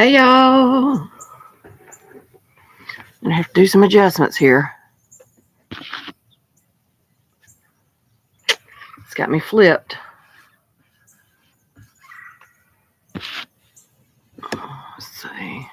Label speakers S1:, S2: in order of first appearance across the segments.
S1: Hey y'all, I'm gonna have to do some adjustments here. It's got me flipped. Let's see.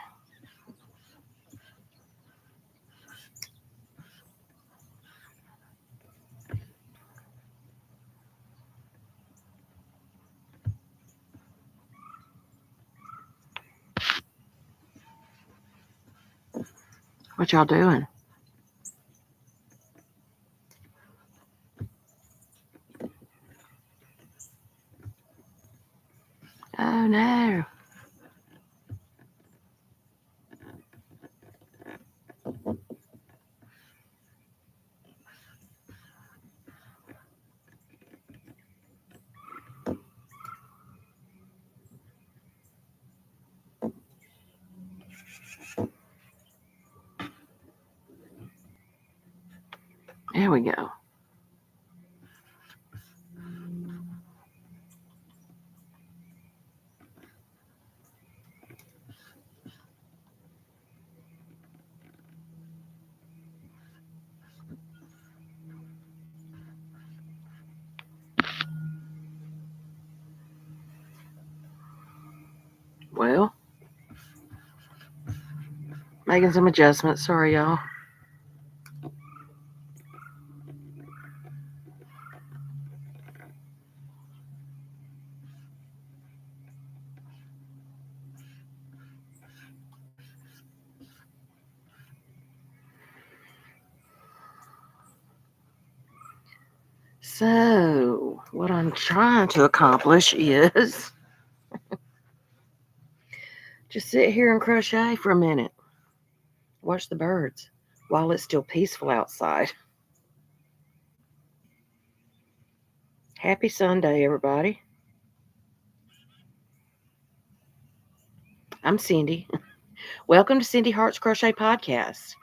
S1: What y'all doing? Oh no. There we go. Well, making some adjustments. Sorry, y'all. So, what I'm trying to accomplish is just sit here and crochet for a minute. Watch the birds while it's still peaceful outside. Happy Sunday, everybody. I'm Cindy. Welcome to Cindy Hart's Crochet Podcast,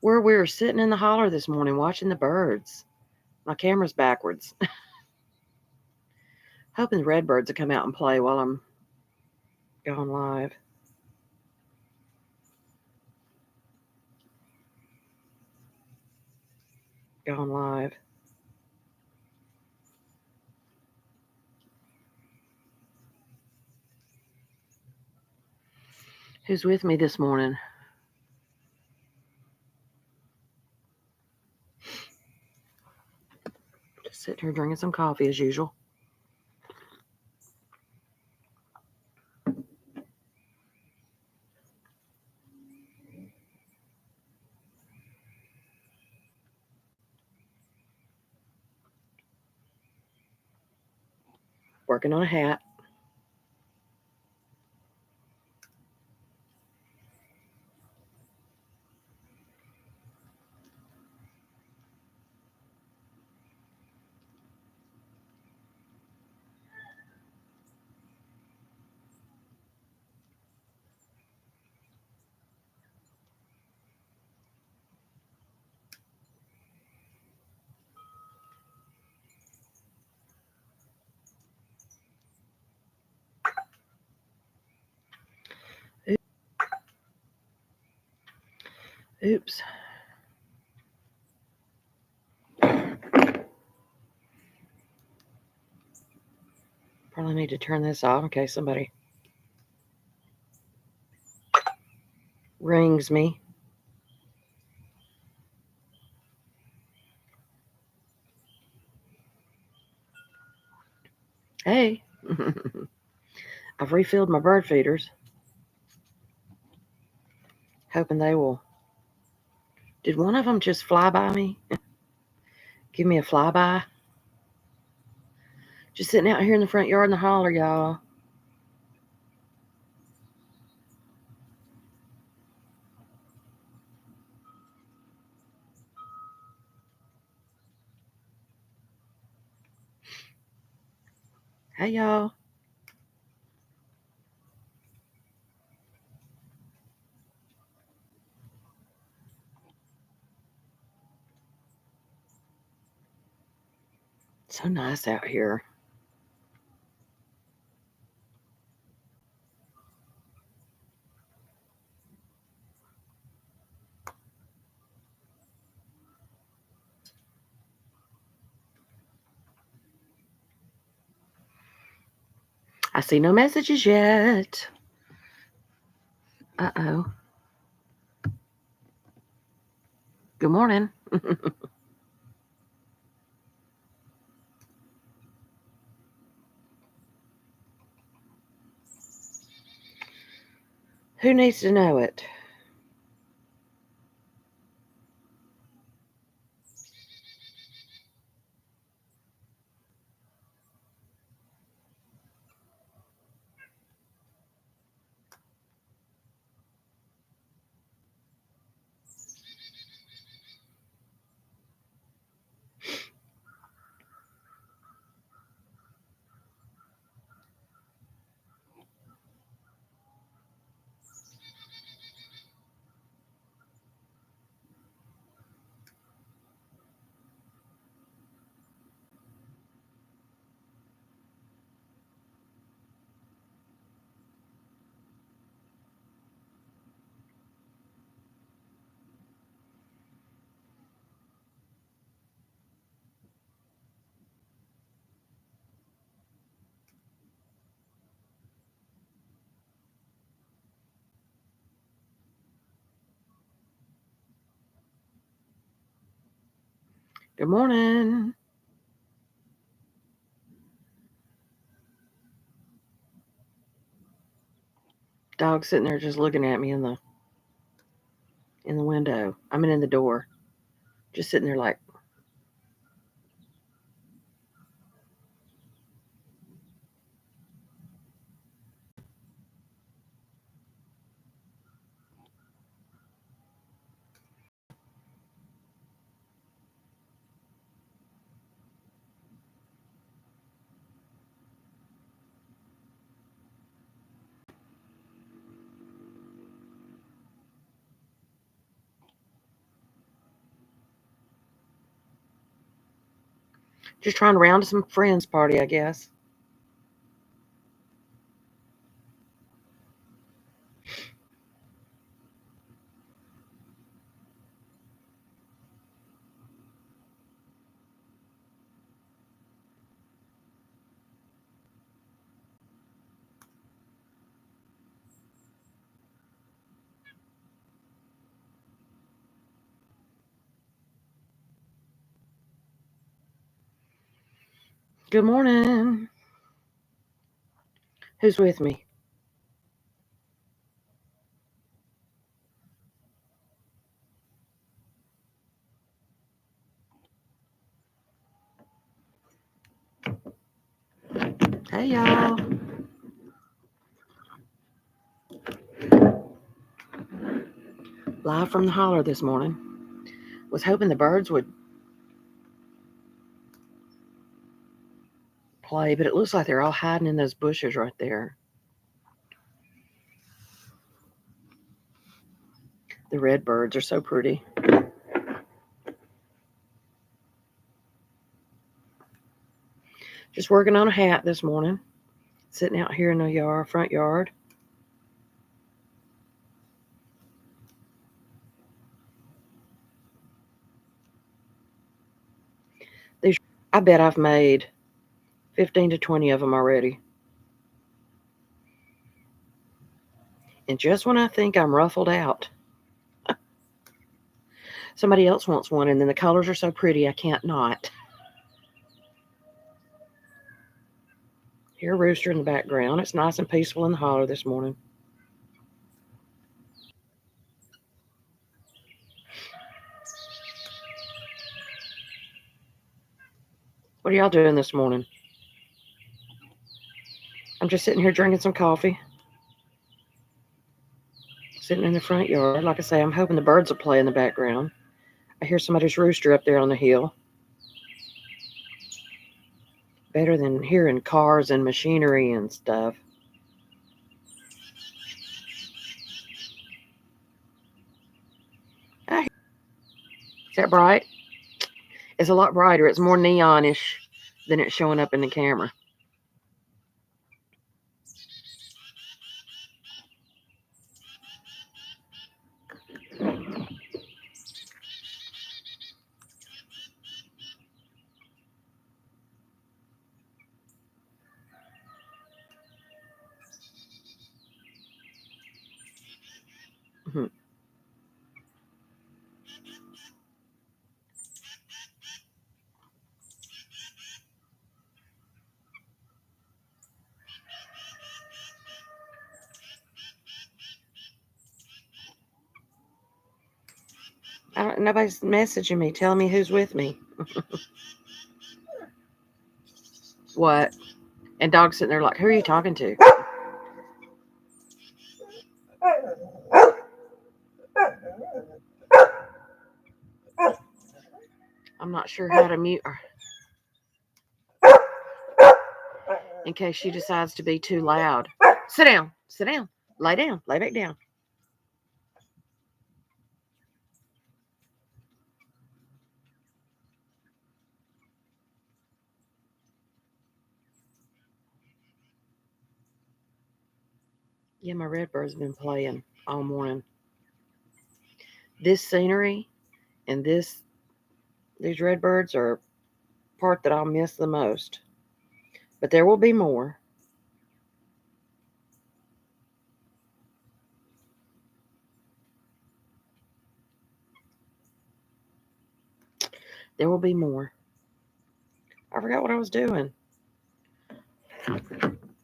S1: where we're sitting in the holler this morning watching the birds. My camera's backwards. Hoping the redbirds will come out and play while I'm going live. Going live. Who's with me this morning? Just sitting here drinking some coffee as usual. Working on a hat. Oops. Probably need to turn this off in case somebody rings me. Hey. I've refilled my bird feeders. Hoping they will. Did one of them just fly by me? Give me a flyby? Just sitting out here in the front yard in the holler, y'all. Hey, y'all. So nice out here. I see no messages yet. Uh-oh. Good morning. Who needs to know it? Good morning. Dog sitting there just looking at me in the window. I mean in the door. Just sitting there like, just trying to round to some friends' party, I guess. Good morning. Who's with me? Hey, y'all. Live from the holler this morning. Was hoping the birds would play, but it looks like they're all hiding in those bushes right there. The red birds are so pretty. Just working on a hat this morning. Sitting out here in the front yard. I bet I've made 15 to 20 of them already. And just when I think I'm ruffled out, somebody else wants one, and then the colors are so pretty I can't not. Hear a rooster in the background. It's nice and peaceful in the holler this morning. What are y'all doing this morning? I'm just sitting here drinking some coffee. Sitting in the front yard. Like I say, I'm hoping the birds will play in the background. I hear somebody's rooster up there on the hill. Better than hearing cars and machinery and stuff. Is that bright? It's a lot brighter. It's more neonish than it's showing up in the camera. nobody's messaging me, telling me who's with me. What? And dog's sitting there like, who are you talking to? I'm not sure how to mute her. In case she decides to be too loud. Sit down. Sit down. Lay down. Lay back down. Yeah, my redbird's been playing all morning. This scenery and these redbirds are part that I'll miss the most. But there will be more. There will be more. I forgot what I was doing. I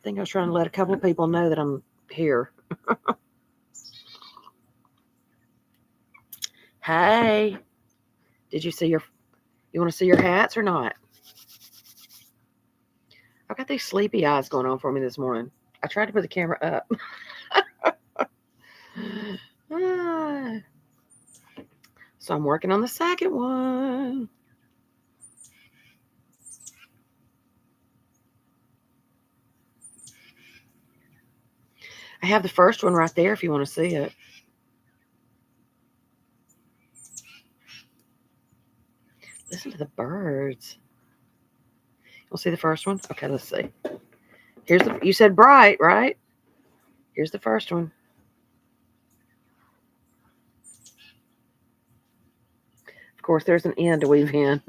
S1: think I was trying to let a couple of people know that I'm here. Hey, did you see you want to see your hats or not? I've got these sleepy eyes going on for me this morning. I tried to put the camera up. So I'm working on the second one. I have the first one right there if you want to see it. Listen to the birds. You'll see the first one? Okay, let's see. You said bright, right? Here's the first one. Of course, there's an end to weave in.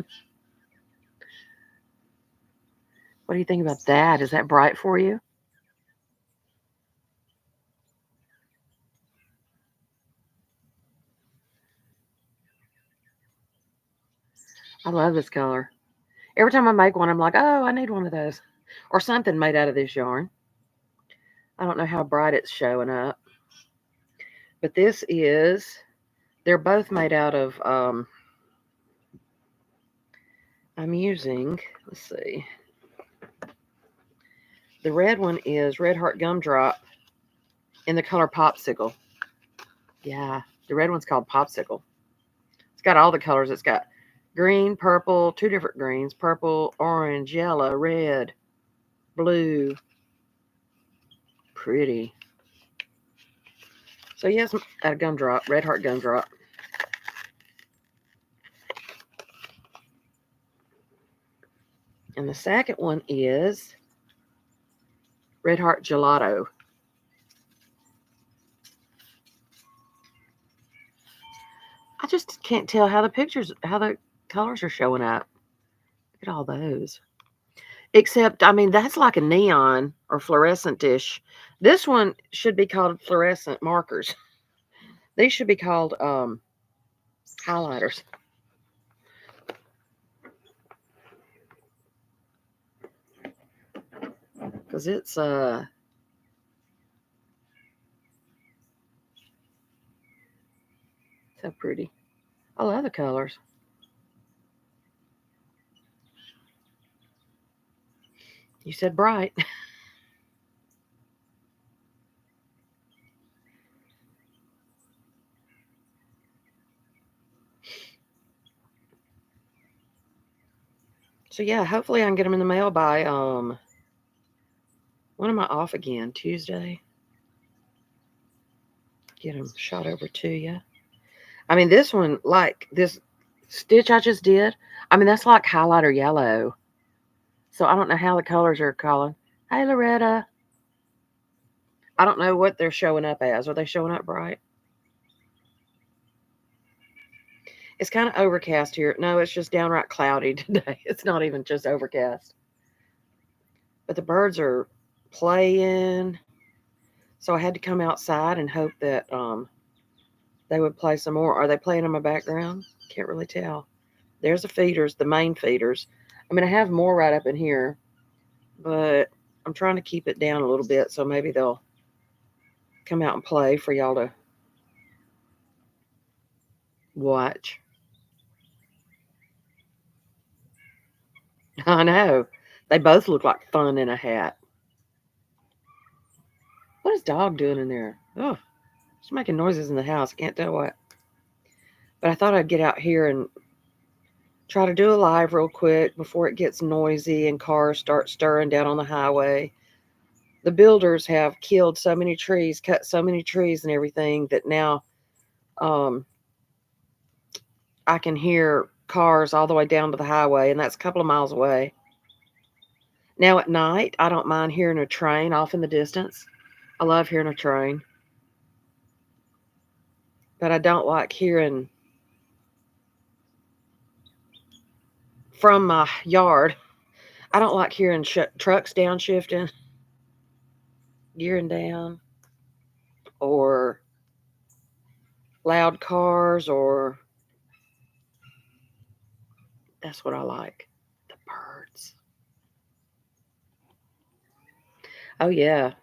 S1: What do you think about that? Is that bright for you? I love this color. Every time I make one, I'm like, oh, I need one of those. Or something made out of this yarn. I don't know how bright it's showing up. But they're both made out of, I'm using, let's see. The red one is Red Heart Gumdrop in the color Popsicle. Yeah, the red one's called Popsicle. It's got all the colors. It's got green, purple, two different greens, purple, orange, yellow, red, blue. Pretty. So yes, a gumdrop, Red Heart Gumdrop. And the second one is Red Heart Gelato. I just can't tell how the colors are showing up. Look at all those. Except, I mean, that's like a neon or fluorescent-ish. This one should be called fluorescent markers. These should be called highlighters. Because it's so pretty. I love the colors. You said bright. So yeah, hopefully I can get them in the mail by when am I off again? Tuesday. Get them shot over to you. I mean, this one, like this stitch I just did, I mean, that's like highlighter yellow. So I don't know how the colors are calling. Hey, Loretta. I don't know what they're showing up as. Are they showing up bright? It's kind of overcast here. No, it's just downright cloudy today. It's not even just overcast. But the birds are playing. So I had to come outside and hope that they would play some more. Are they playing in my background? Can't really tell. There's the feeders, the main feeders. I mean, I have more right up in here, but I'm trying to keep it down a little bit so maybe they'll come out and play for y'all to watch. I know. They both look like fun in a hat. What is dog doing in there? Oh, she's making noises in the house. I can't tell what. But I thought I'd get out here and try to do a live real quick before it gets noisy and cars start stirring down on the highway. The builders have killed so many trees, cut so many trees and everything that now um, I can hear cars all the way down to the highway, and that's a couple of miles away. Now at night, I don't mind hearing a train off in the distance. I love hearing a train. But I don't like hearing from my yard. I don't like hearing trucks downshifting, gearing down, or loud cars, or that's what I like. The birds. Oh, yeah.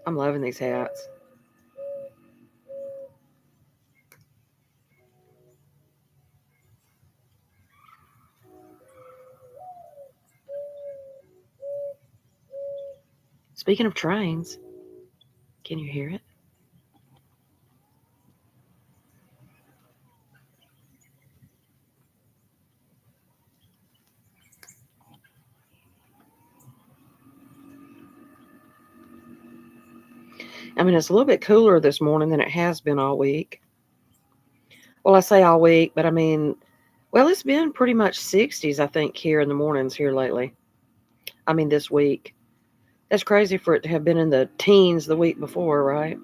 S1: I'm loving these hats. Speaking of trains, can you hear it? I mean, it's a little bit cooler this morning than it has been all week. Well, I say all week, but I mean, well, it's been pretty much 60s, I think, here in the mornings here lately. I mean, this week. That's crazy for it to have been in the teens the week before, right?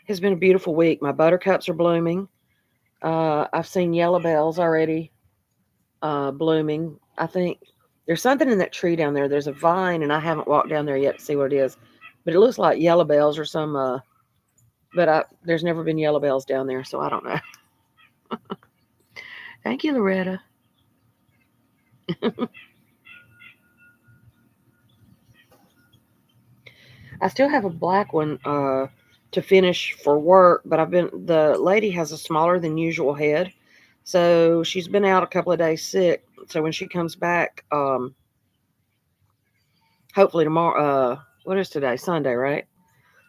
S1: It's been a beautiful week. My buttercups are blooming. I've seen yellow bells already blooming. I think there's something in that tree down there. There's a vine, and I haven't walked down there yet to see what it is. But it looks like yellow bells or some. There's never been yellow bells down there, so I don't know. Thank you, Loretta. I still have a black one to finish for work, but the lady has a smaller than usual head, so she's been out a couple of days sick. So when she comes back, hopefully tomorrow. What is today? Sunday, right?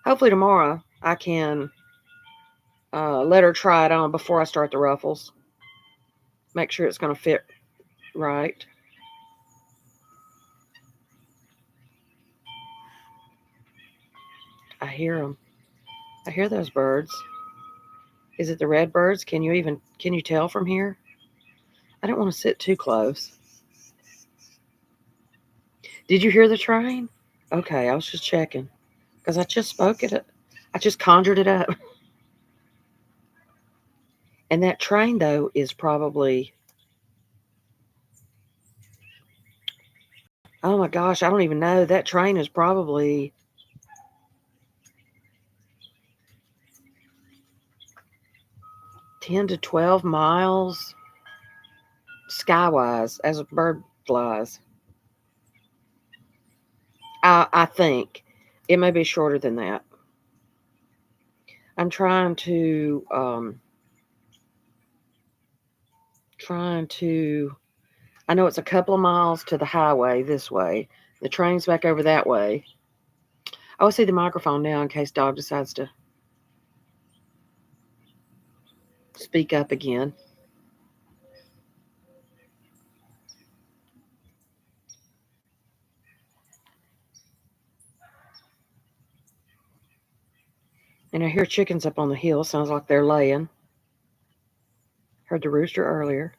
S1: Hopefully tomorrow I can let her try it on before I start the ruffles. Make sure it's going to fit right. I hear them. I hear those birds. Is it the red birds? Can you tell from here? I don't want to sit too close. Did you hear the train? Okay, I was just checking because I just spoke it. I just conjured it up. And that train though is probably, oh my gosh, I don't even know. That train is probably 10 to 12 miles skywise as a bird flies. I think it may be shorter than that. I'm trying to I know it's a couple of miles to the highway this way. The train's back over that way. I will see the microphone now in case Dog decides to speak up again. And I hear chickens up on the hill. Sounds like they're laying. Heard the rooster earlier.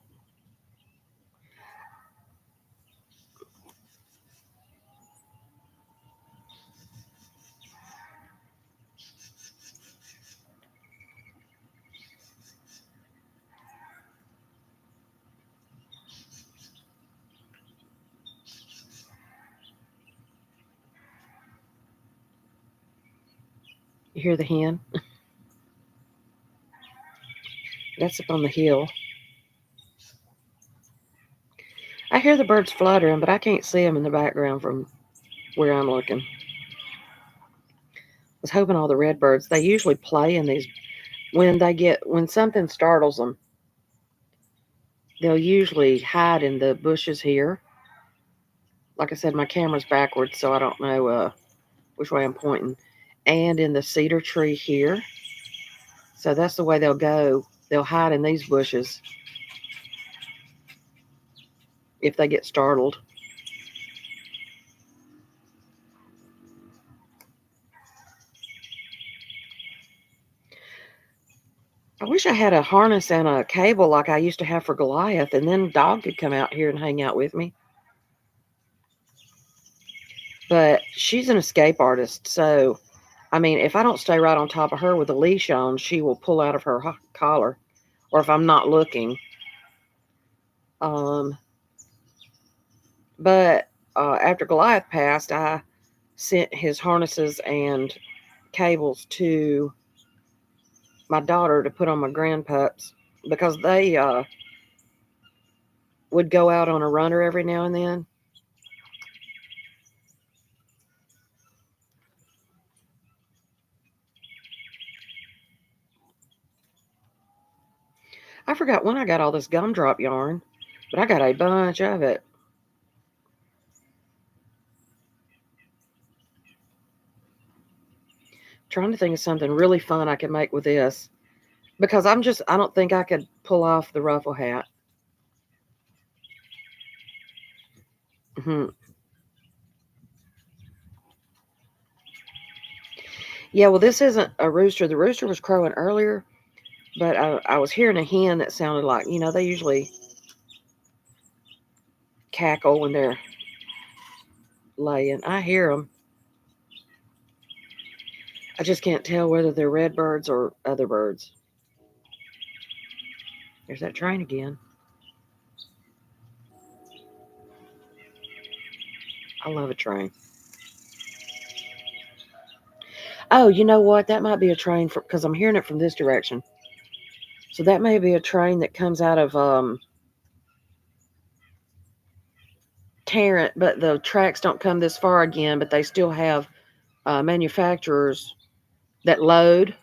S1: You hear the hen? That's up on the hill. I hear the birds fluttering, but I can't see them in the background from where I'm looking. I was hoping all the red birds, they usually play in these when something startles them. they'll usually hide in the bushes here. Like I said, my camera's backwards, so I don't know which way I'm pointing. And in the cedar tree here. So that's the way they'll go. They'll hide in these bushes if they get startled. I wish I had a harness and a cable like I used to have for Goliath, and then Dog could come out here and hang out with me. But she's an escape artist, so, I mean, if I don't stay right on top of her with a leash on, she will pull out of her collar, or if I'm not looking. But after Goliath passed, I sent his harnesses and cables to my daughter to put on my grandpups because they would go out on a runner every now and then. I forgot when I got all this gumdrop yarn, but I got a bunch of it. Trying to think of something really fun I could make with this because I don't think I could pull off the ruffle hat. Mm-hmm. Yeah, well, this isn't a rooster. The rooster was crowing earlier, but I was hearing a hen that sounded like, they usually cackle when they're laying. I hear them. I just can't tell whether they're red birds or other birds. There's that train again. I love a train. Oh, you know what? That might be a train because I'm hearing it from this direction. So that may be a train that comes out of Tarrant, but the tracks don't come this far again, but they still have manufacturers that load.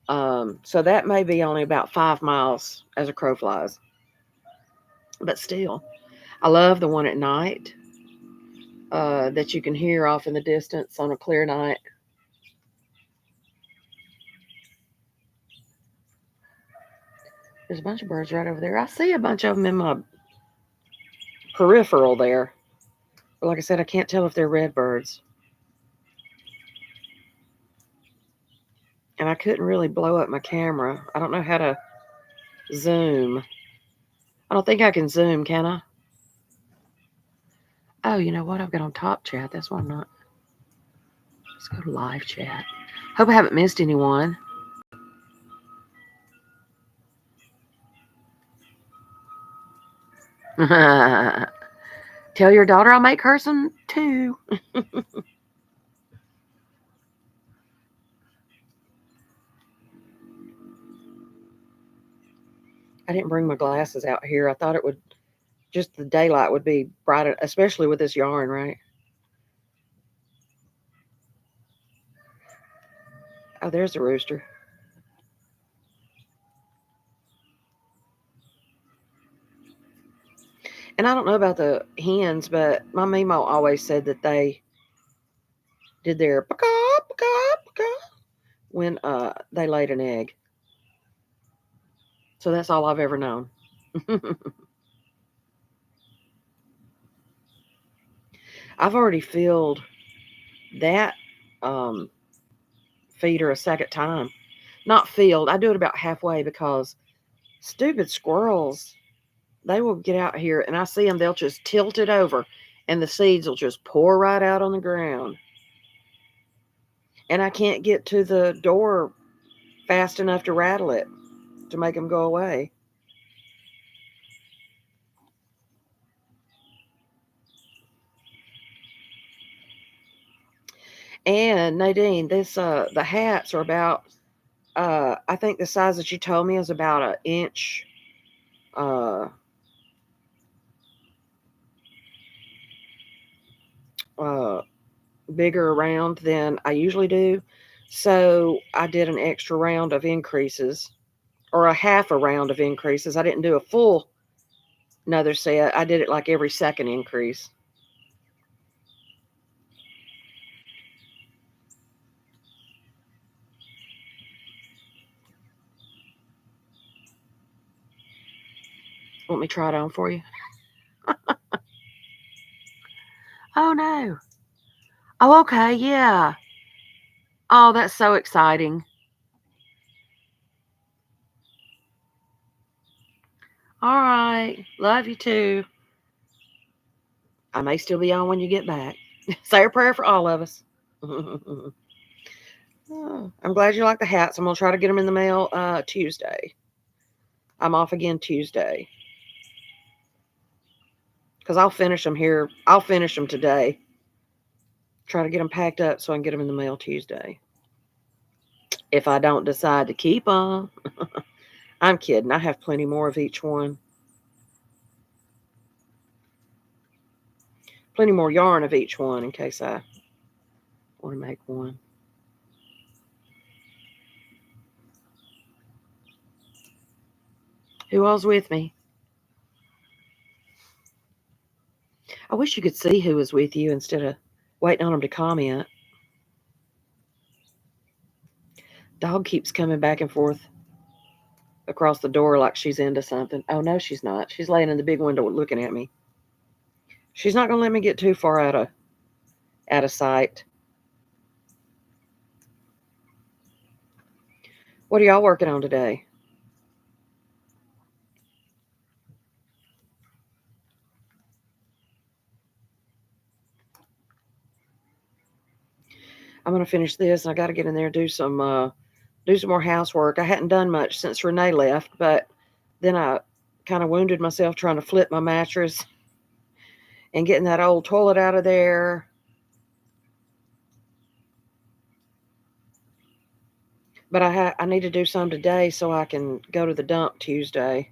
S1: So that may be only about 5 miles as a crow flies. But still, I love the one at night that you can hear off in the distance on a clear night. There's a bunch of birds right over there. I see a bunch of them in my peripheral there. But like I said, I can't tell if they're red birds. And I couldn't really blow up my camera. I don't know how to zoom. I don't think I can zoom, can I? Oh, you know what? I've got on top chat. That's why I'm not. Let's go to live chat. Hope I haven't missed anyone. Tell your daughter I'll make her some too. I didn't bring my glasses out here. I thought it would just the daylight would be bright, especially with this yarn, right? Oh, there's the rooster. And I don't know about the hens, but my Mimo always said that they did their paka paka paka when they laid an egg. So that's all I've ever known. I've already filled that feeder a second time. Not filled. I do it about halfway because stupid squirrels, they will get out here and I see them, they'll just tilt it over and the seeds will just pour right out on the ground. And I can't get to the door fast enough to rattle it to make them go away. And Nadine, this the hats are about I think the size that you told me is about an inch uh uh bigger around than I usually do. So I did an extra round of increases or a half a round of increases. I didn't do a full another set. I did it like every second increase. Want me to try it on for you? Oh, no. Oh, okay. Yeah. Oh, that's so exciting. All right. Love you too. I may still be on when you get back. Say a prayer for all of us. Oh, I'm glad you like the hats. I'm going to try to get them in the mail Tuesday. I'm off again Tuesday. Because I'll finish them here. I'll finish them today. Try to get them packed up so I can get them in the mail Tuesday. If I don't decide to keep them. I'm kidding. I have plenty more of each one. Plenty more yarn of each one in case I want to make one. Who all's with me? I wish you could see who was with you instead of waiting on them to comment. Dog keeps coming back and forth across the door like she's into something. Oh, no, she's not. She's laying in the big window looking at me. She's not going to let me get too far out of sight. What are y'all working on today? I'm going to finish this, and I got to get in there and do some more housework. I hadn't done much since Renee left, but then I kind of wounded myself trying to flip my mattress and getting that old toilet out of there. But I need to do some today so I can go to the dump Tuesday.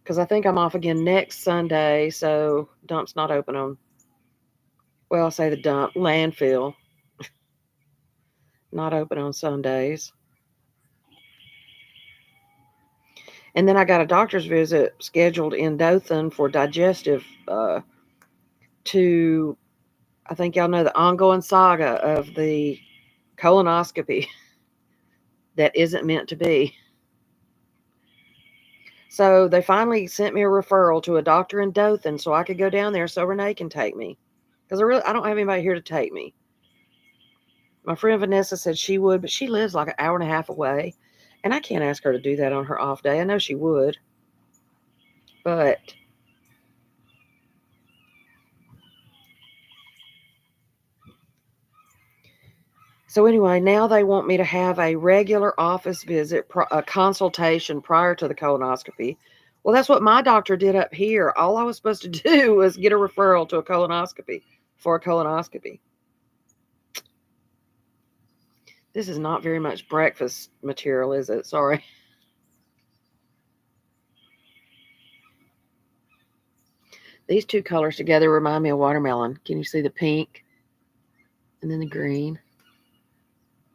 S1: Because I think I'm off again next Sunday, so dump's not open on, well, I'll say the dump, landfill, not open on Sundays. And then I got a doctor's visit scheduled in Dothan for digestive to, I think y'all know the ongoing saga of the colonoscopy that isn't meant to be. So they finally sent me a referral to a doctor in Dothan so I could go down there so Renee can take me. Because I don't have anybody here to take me. My friend Vanessa said she would, but she lives like an hour and a half away. And I can't ask her to do that on her off day. I know she would. But so anyway, now they want me to have a regular office visit, a consultation prior to the colonoscopy. Well, that's what my doctor did up here. All I was supposed to do was get a referral to a colonoscopy for a colonoscopy. This is not very much breakfast material, is it? Sorry. These two colors together remind me of watermelon. Can you see the pink and then the green?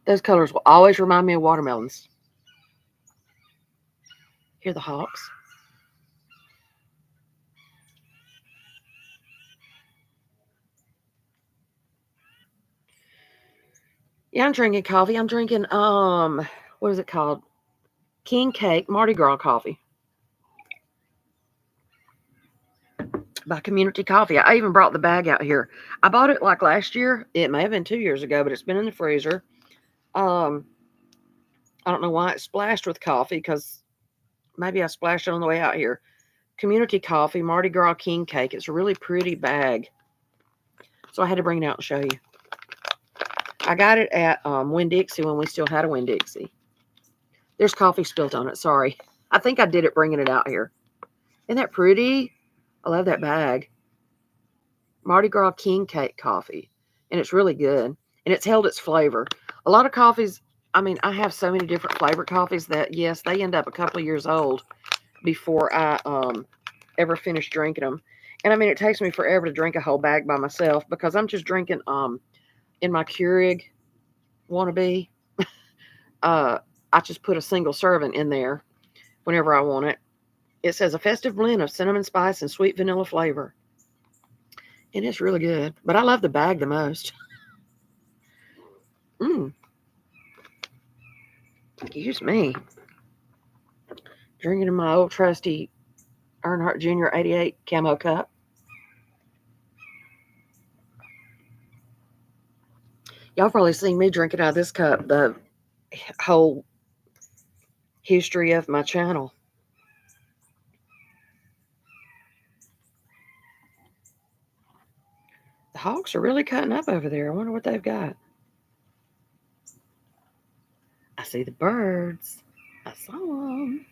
S1: Those colors will always remind me of watermelons. Hear the hawks? Yeah, I'm drinking coffee. I'm drinking, what is it called? King Cake Mardi Gras coffee by Community Coffee. I even brought the bag out here. I bought it like last year. It may have been 2 years ago, but it's been in the freezer. I don't know why it splashed with coffee because maybe I splashed it on the way out here. Community Coffee Mardi Gras King Cake. It's a really pretty bag. So I had to bring it out and show you. I got it at Winn-Dixie when we still had a Winn-Dixie. There's coffee spilt on it. Sorry. I think I did it bringing it out here. Isn't that pretty? I love that bag. Mardi Gras King Cake coffee. And it's really good. And it's held its flavor. A lot of coffees, I mean, I have so many different flavored coffees that, yes, they end up a couple of years old before I ever finish drinking them. And I mean, it takes me forever to drink a whole bag by myself because I'm just drinking in my Keurig wannabe. I just put a single serving in there whenever I want it. It says a festive blend of cinnamon spice and sweet vanilla flavor. And it's really good. But I love the bag the most. Excuse me. Drinking in my old trusty Earnhardt Jr. 88 camo cup. Y'all probably seen me drinking out of this cup the whole history of my channel. The hawks are really cutting up over there. I wonder what they've got. I see the birds. I saw them.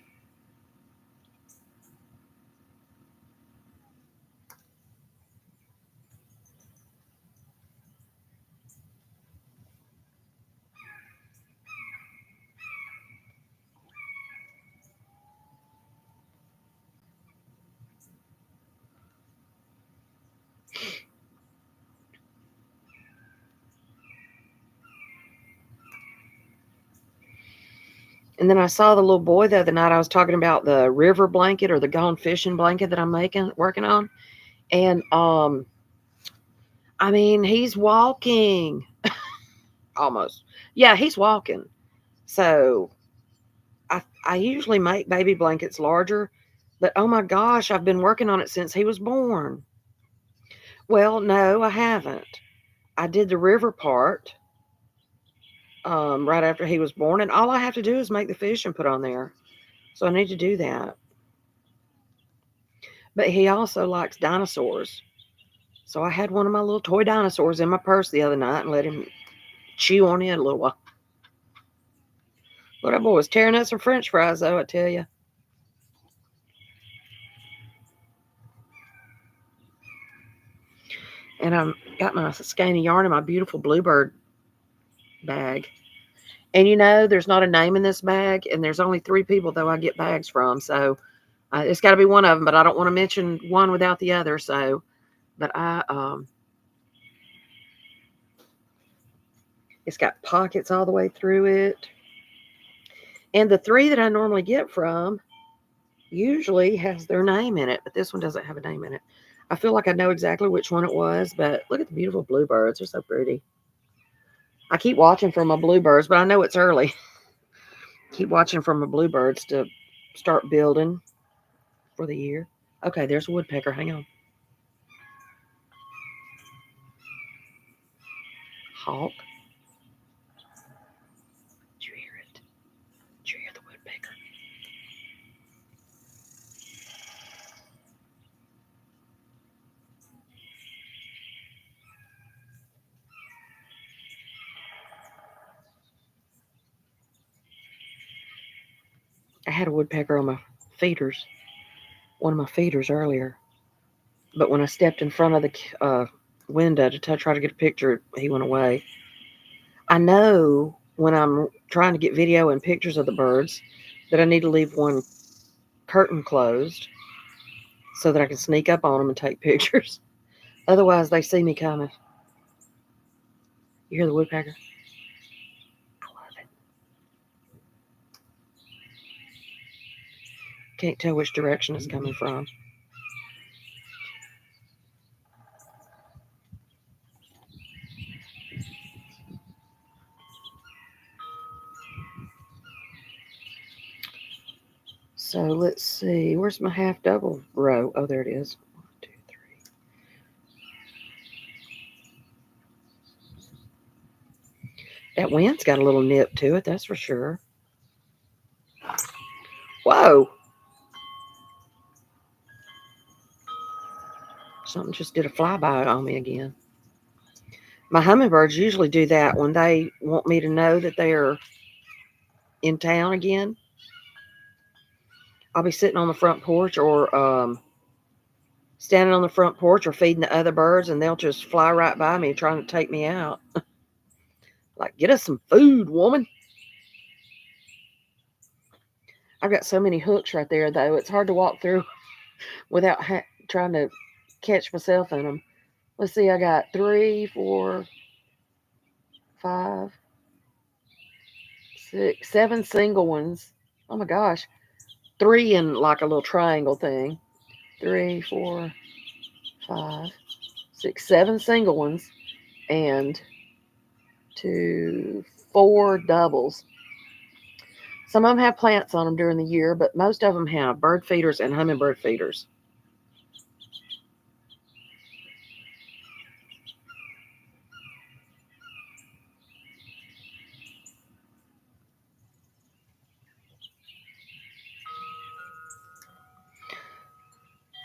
S1: And then I saw the little boy the other night. I was talking about the river blanket or the gone fishing blanket that I'm working on. And I mean, he's walking. Almost. Yeah, he's walking. So I usually make baby blankets larger, but oh my gosh, I've been working on it since he was born. Well, no, I haven't. I did the river part right after he was born, and all I have to do is make the fish and put on there. So I need to do that. But he also likes dinosaurs. So I had one of my little toy dinosaurs in my purse the other night and let him chew on it a little while. But that boy was tearing up some French fries, though, I tell you. And I got my skein of yarn in my beautiful bluebird bag. And you know, there's not a name in this bag, and there's only 3 people, though, I get bags from. So it's got to be one of them, but I don't want to mention one without the other. So, but it's got pockets all the way through it. And the 3 that I normally get from usually has their name in it, but this one doesn't have a name in it. I feel like I know exactly which one it was, but look at the beautiful bluebirds. They're so pretty. I keep watching for my bluebirds, but I know it's early. Keep watching for my bluebirds to start building for the year. Okay, there's a woodpecker. Hang on. Hawk. Did you hear it? Did you hear the woodpecker? I had a woodpecker on my feeders, one of my feeders earlier. But when I stepped in front of the window to try to get a picture, he went away. I know when I'm trying to get video and pictures of the birds that I need to leave one curtain closed so that I can sneak up on them and take pictures. Otherwise, they see me coming. You hear the woodpecker? I love it. Can't tell which direction it's coming from. So let's see. Where's my half double row? Oh, there it is. 1, 2, 3. That wind's got a little nip to it, that's for sure. Whoa. Something just did a flyby on me again. My hummingbirds usually do that when they want me to know that they're in town again. I'll be sitting on the front porch or standing on the front porch or feeding the other birds, and they'll just fly right by me trying to take me out. Like, get us some food, woman. I've got so many hooks right there, though. It's hard to walk through without trying to catch myself in them. Let's see, I got 3, 4, 5, 6, 7 single ones. Oh my gosh. 3 in like a little triangle thing. 3, 4, 5, 6, 7 single ones, and 2, 4 doubles. Some of them have plants on them during the year, but most of them have bird feeders and hummingbird feeders.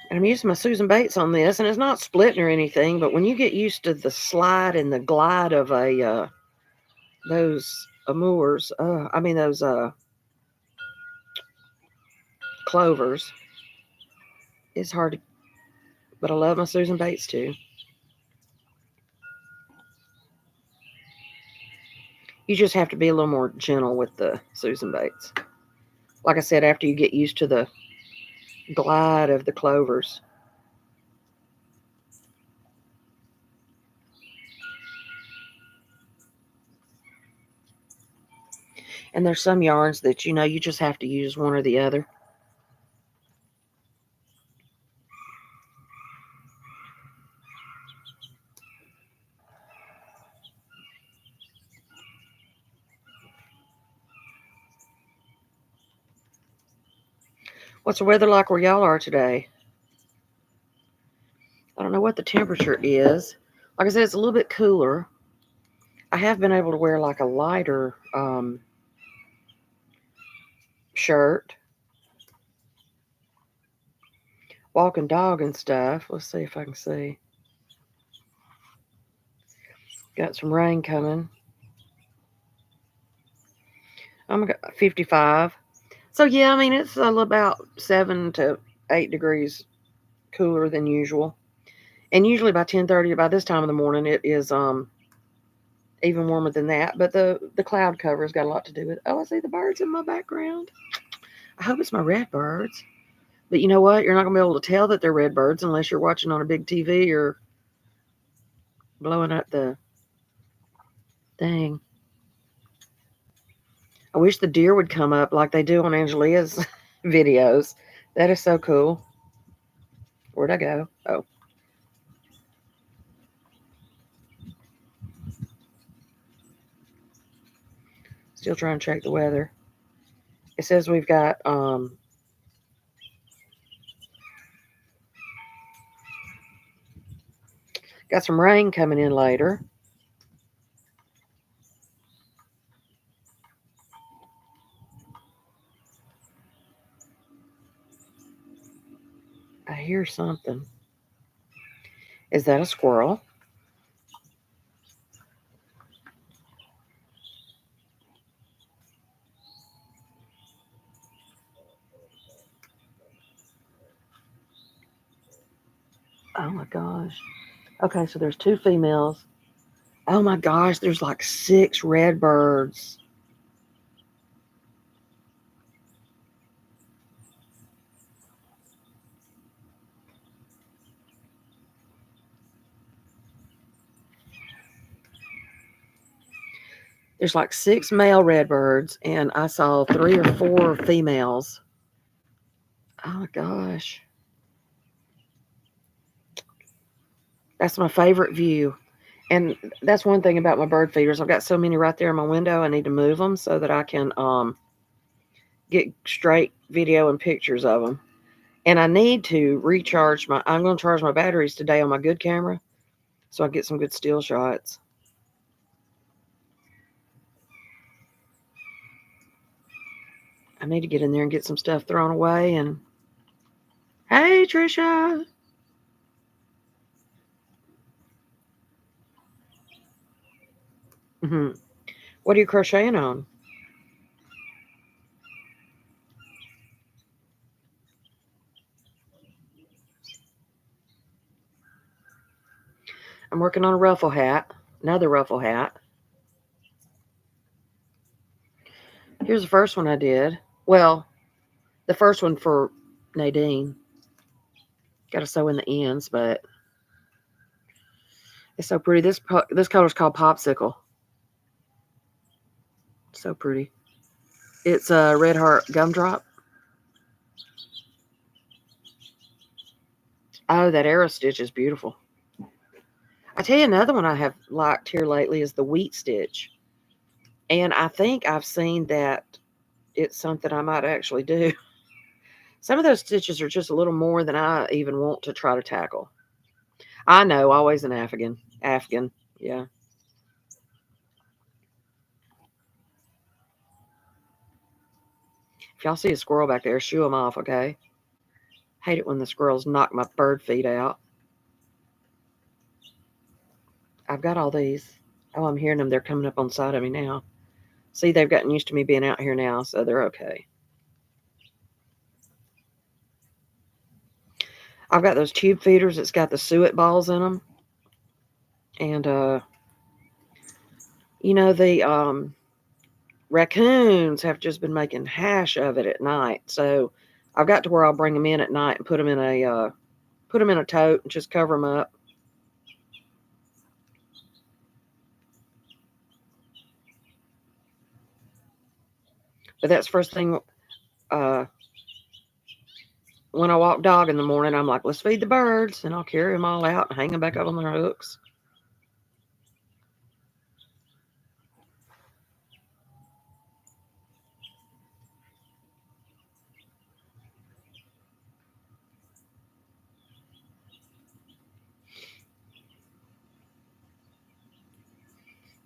S1: And I'm using my Susan Bates on this, and it's not splitting or anything, but when you get used to the slide and the glide of those amours, those clovers, it's hard to, but I love my Susan Bates too. You just have to be a little more gentle with the Susan Bates. Like I said, after you get used to the glide of the clovers. And there's some yarns that, you just have to use one or the other. What's the weather like where y'all are today? I don't know what the temperature is. Like I said, it's a little bit cooler. I have been able to wear like a lighter shirt. Walking dog and stuff. Let's see if I can see. Got some rain coming. I'm 55. So yeah, I mean, it's about 7 to 8 degrees cooler than usual. And usually by 10:30, by this time of the morning, it is even warmer than that. But the cloud cover's got a lot to do with it. Oh, I see the birds in my background. I hope it's my red birds. But you know what? You're not going to be able to tell that they're red birds unless you're watching on a big TV or blowing up the thing. I wish the deer would come up like they do on Angelia's videos. That is so cool. Where'd I go? Oh. Still trying to check the weather. It says we've got some rain coming in later. I hear something. Is that a squirrel? Oh my gosh. Okay, so there's 2 females. Oh my gosh, there's like 6 red birds. There's like 6 male red birds, and I saw 3 or 4 females. Oh my gosh. That's my favorite view. And that's one thing about my bird feeders. I've got so many right there in my window. I need to move them so that I can get straight video and pictures of them. And I need to recharge I'm going to charge my batteries today on my good camera so I get some good still shots. I need to get in there and get some stuff thrown away. And hey, Trisha. What are you crocheting on? I'm working on a ruffle hat, another ruffle hat. Here's the first one I did. Well, the first one for Nadine. Got to sew in the ends, but it's so pretty. This color is called Popsicle. So pretty. It's a Red Heart Gumdrop. Oh, that arrow stitch is beautiful. I tell you, another one I have liked here lately is the wheat stitch. And I think I've seen that it's something I might actually do. Some of those stitches are just a little more than I even want to try to tackle. I know, always an Afghan. Afghan, yeah. If y'all see a squirrel back there, shoo them off, okay? Hate it when the squirrels knock my bird feed out. I've got all these. Oh, I'm hearing them. They're coming up on the side of me now. See, they've gotten used to me being out here now, so they're okay. I've got those tube feeders that's got the suet balls in them. And, the raccoons have just been making hash of it at night. So I've got to where I'll bring them in at night and put them in a tote and just cover them up. But that's first thing when I walk dog in the morning. I'm like, let's feed the birds, and I'll carry them all out and hang them back up on their hooks.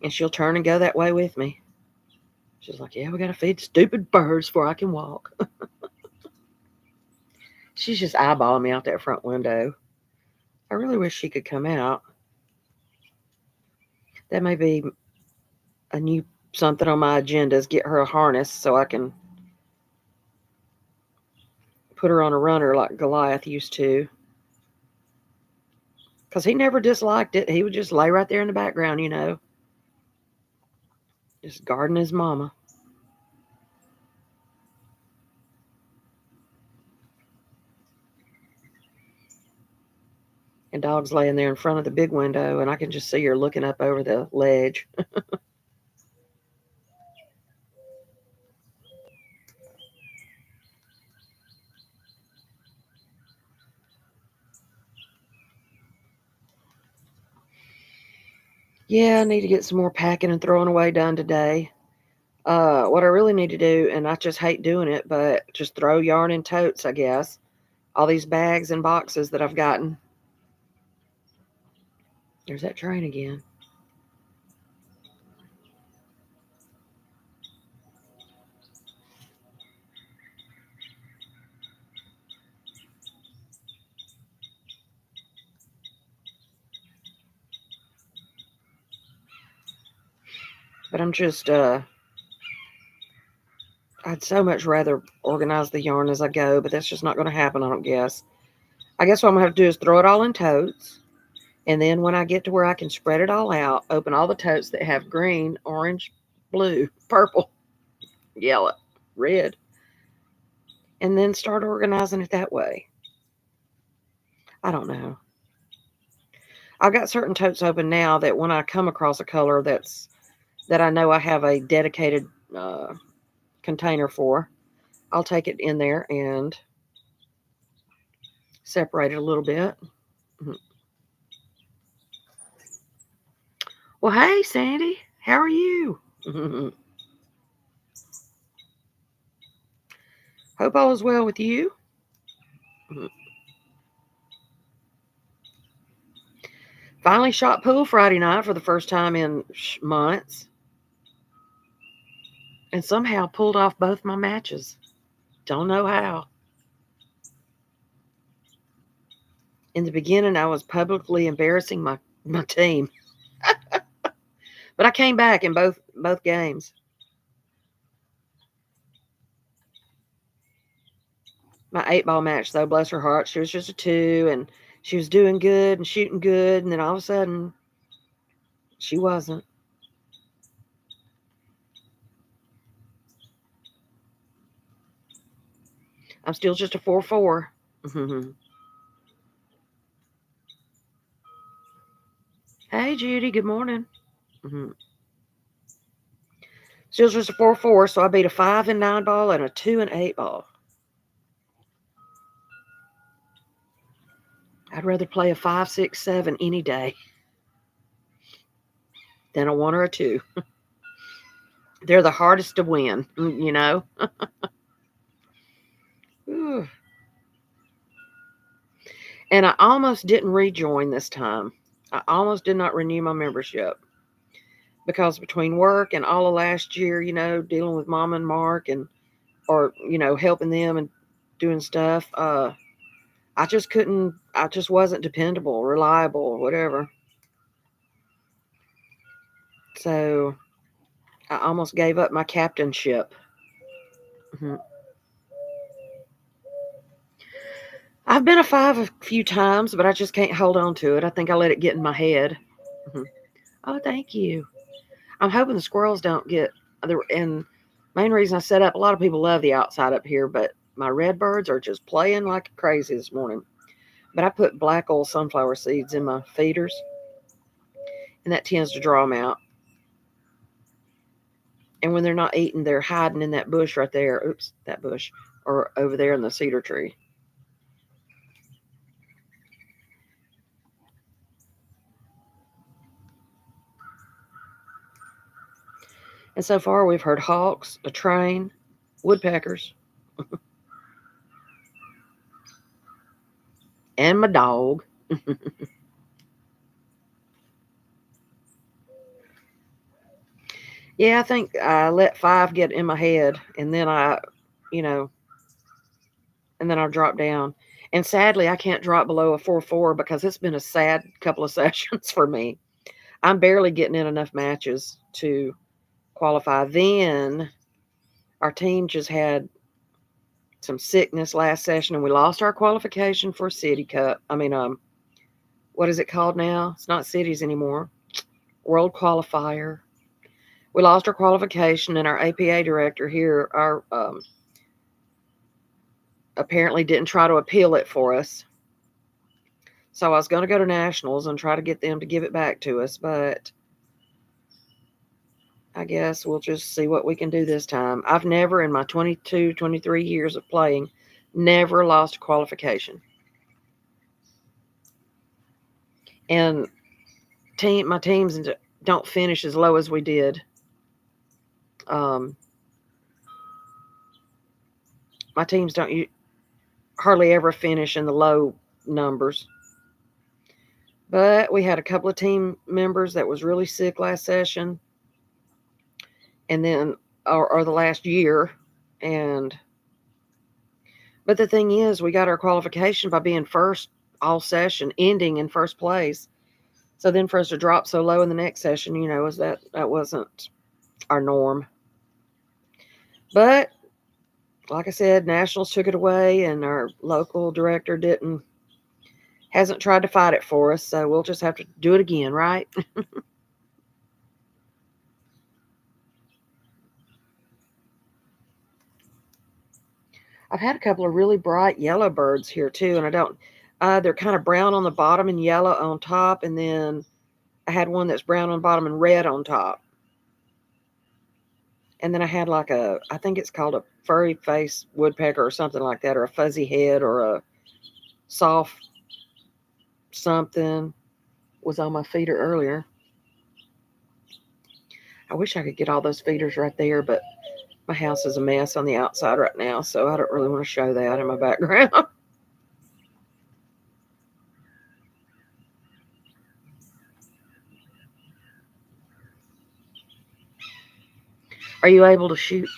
S1: And she'll turn and go that way with me. She's like, yeah, we got to feed stupid birds before I can walk. She's just eyeballing me out that front window. I really wish she could come out. That may be a new something on my agenda, is get her a harness so I can put her on a runner like Goliath used to. Because he never disliked it. He would just lay right there in the background, just guarding his mama. And Dog's laying there in front of the big window, and I can just see her looking up over the ledge. Yeah, I need to get some more packing and throwing away done today. What I really need to do, and I just hate doing it, but just throw yarn in totes, I guess. All these bags and boxes that I've gotten. There's that train again. But I'm just, I'd so much rather organize the yarn as I go, but that's just not going to happen, I don't guess. I guess what I'm going to have to do is throw it all in totes. And then when I get to where I can spread it all out, open all the totes that have green, orange, blue, purple, yellow, red, and then start organizing it that way. I don't know. I've got certain totes open now that when I come across a color that I know I have a dedicated container for, I'll take it in there and separate it a little bit. Well, hey, Sandy, how are you? Hope all is well with you. Finally shot pool Friday night for the first time in months. And somehow pulled off both my matches. Don't know how. In the beginning, I was publicly embarrassing my team. But I came back in both games. My 8-ball match, though, bless her heart, she was just a 2, and she was doing good and shooting good, and then all of a sudden, she wasn't. I'm still just a 4-4. Hey, Judy, good morning. Still just a 4-4, so I beat a 5 and 9 ball and a 2 and 8 ball. I'd rather play a 5, 6, 7 any day than a 1 or a 2. They're the hardest to win, you know. And I almost didn't rejoin this time. I almost did not renew my membership because between work and all of last year, you know, dealing with Mom and Mark and or you know helping them and doing stuff, I just couldn't. I just wasn't dependable, reliable, whatever. So I almost gave up my captainship. Mhm. I've been a 5 a few times, but I just can't hold on to it. I think I let it get in my head. Mhm. Oh, thank you. I'm hoping the squirrels don't get the and main reason I set up. A lot of people love the outside up here, but my red birds are just playing like crazy this morning. But I put black oil sunflower seeds in my feeders, and that tends to draw them out. And when they're not eating, they're hiding in that bush right there. Oops, that bush, or over there in the cedar tree. And so far, we've heard hawks, a train, woodpeckers, and my dog. Yeah, I think I let 5 get in my head, and then you know, and then I drop down. And sadly, I can't drop below a 4-4 because it's been a sad couple of sessions for me. I'm barely getting in enough matches to qualify. Then our team just had some sickness last session, and we lost our qualification for City Cup. I mean, what is it called now? It's not cities anymore. World qualifier. We lost our qualification, and our APA director here, our apparently didn't try to appeal it for us. So I was going to go to nationals and try to get them to give it back to us, but I guess we'll just see what we can do this time. I've never, in my 22, 23 years of playing, never lost a qualification. And my teams don't finish as low as we did. Um, my teams don't hardly ever finish in the low numbers. But we had a couple of team members that was really sick last session, and then or the last year, and but the thing is, we got our qualification by being first all session, ending in first place. So then for us to drop so low in the next session, you know, that wasn't our norm. But like I said, nationals took it away, and our local director hasn't tried to fight it for us. So we'll just have to do it again, right? I've had a couple of really bright yellow birds here too, and I don't. They're kind of brown on the bottom and yellow on top, and then I had one that's brown on bottom and red on top. And then I had like I think it's called a furry face woodpecker or something like that, or a fuzzy head, or a soft something was on my feeder earlier. I wish I could get all those feeders right there, but my house is a mess on the outside right now, so I don't really want to show that in my background. Are you able to shoot?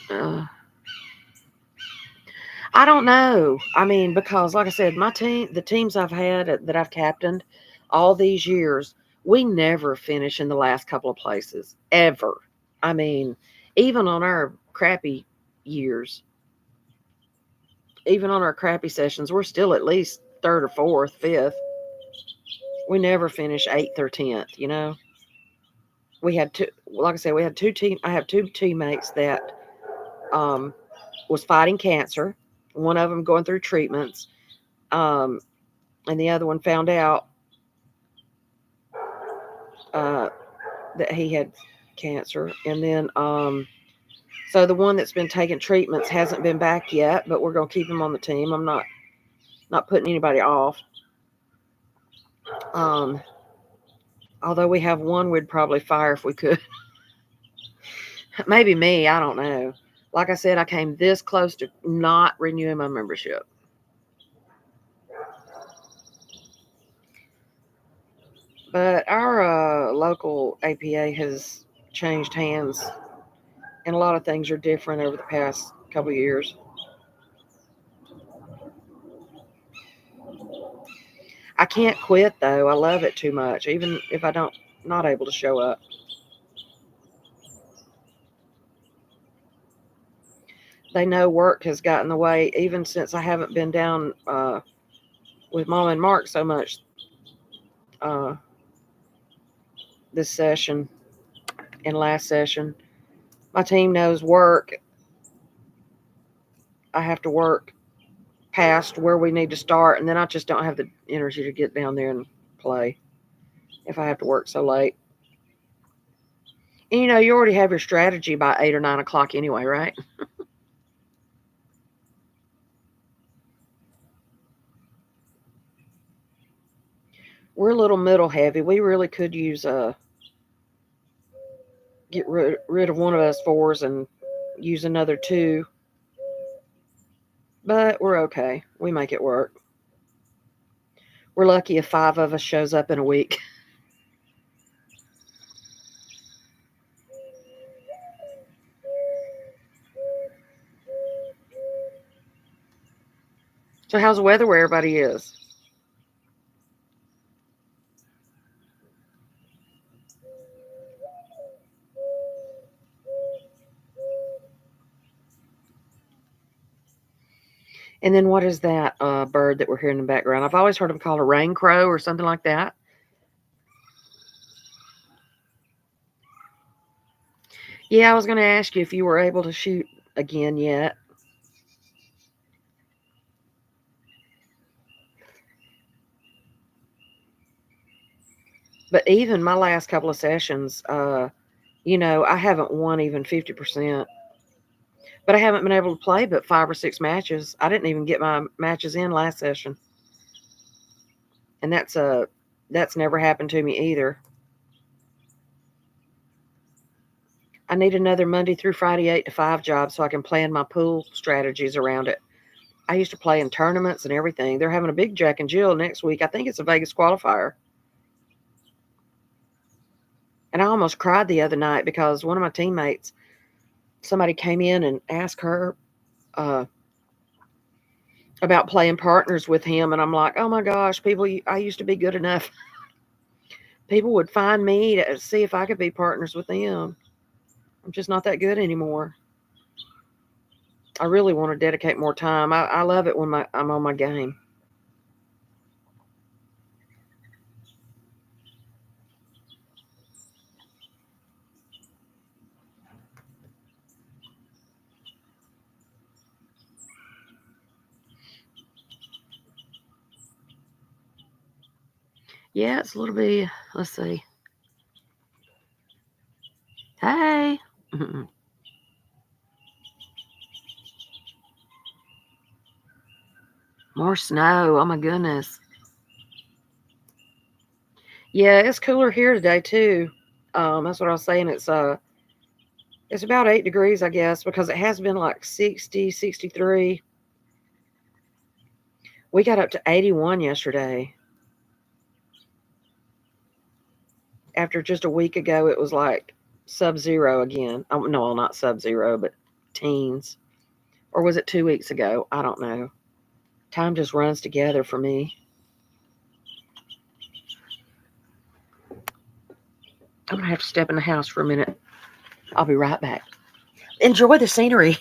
S1: I don't know. I mean, because like I said, the teams I've had that I've captained all these years, we never finish in the last couple of places ever. I mean, even on our crappy years, even on our crappy sessions, we're still at least third or fourth, fifth. We never finish eighth or 10th, you know. We had two, like I said, we had I have two teammates that um, was fighting cancer. One of them going through treatments. Um, and the other one found out uh, that he had cancer. And then, so the one that's been taking treatments hasn't been back yet, but we're going to keep him on the team. I'm not putting anybody off. Although we have one we'd probably fire if we could. Maybe me, I don't know. Like I said, I came this close to not renewing my membership. But our local APA has changed hands, and a lot of things are different over the past couple of years. I can't quit though. I love it too much, even if I don't not able to show up. They know work has gotten in the way, even since I haven't been down with Mom and Mark so much uh, this session and last session. My team knows work. I have to work past where we need to start, and then I just don't have the energy to get down there and play if I have to work so late. And you already have your strategy by 8 or 9 o'clock anyway, right? We're a little middle heavy. We really could use get rid of one of us fours and use another two, but we're okay. We make it work. We're lucky if 5 of us shows up in a week. So how's the weather where everybody is? And then what is that bird that we're hearing in the background? I've always heard them called a rain crow or something like that. Yeah, I was going to ask you if you were able to shoot again yet. But even my last couple of sessions, I haven't won even 50%. But I haven't been able to play but 5 or 6 matches. I didn't even get my matches in last session. And that's never happened to me either. I need another Monday through Friday 8 to 5 job so I can plan my pool strategies around it. I used to play in tournaments and everything. They're having a big Jack and Jill next week. I think it's a Vegas qualifier. And I almost cried the other night because one of my teammates, somebody came in and asked her about playing partners with him. And I'm like, oh my gosh, people, I used to be good enough. People would find me to see if I could be partners with them. I'm just not that good anymore. I really want to dedicate more time. I love it when I'm on my game. Yeah, it's a little bit, let's see. Hey. More snow. Oh my goodness. Yeah, it's cooler here today too. That's what I was saying. It's about 8 degrees, I guess, because it has been like 60, 63. We got up to 81 yesterday. After just a week ago, it was like sub-zero again. Oh, no, not sub-zero, but teens. Or was it 2 weeks ago? I don't know. Time just runs together for me. I'm going to have to step in the house for a minute. I'll be right back. Enjoy the scenery.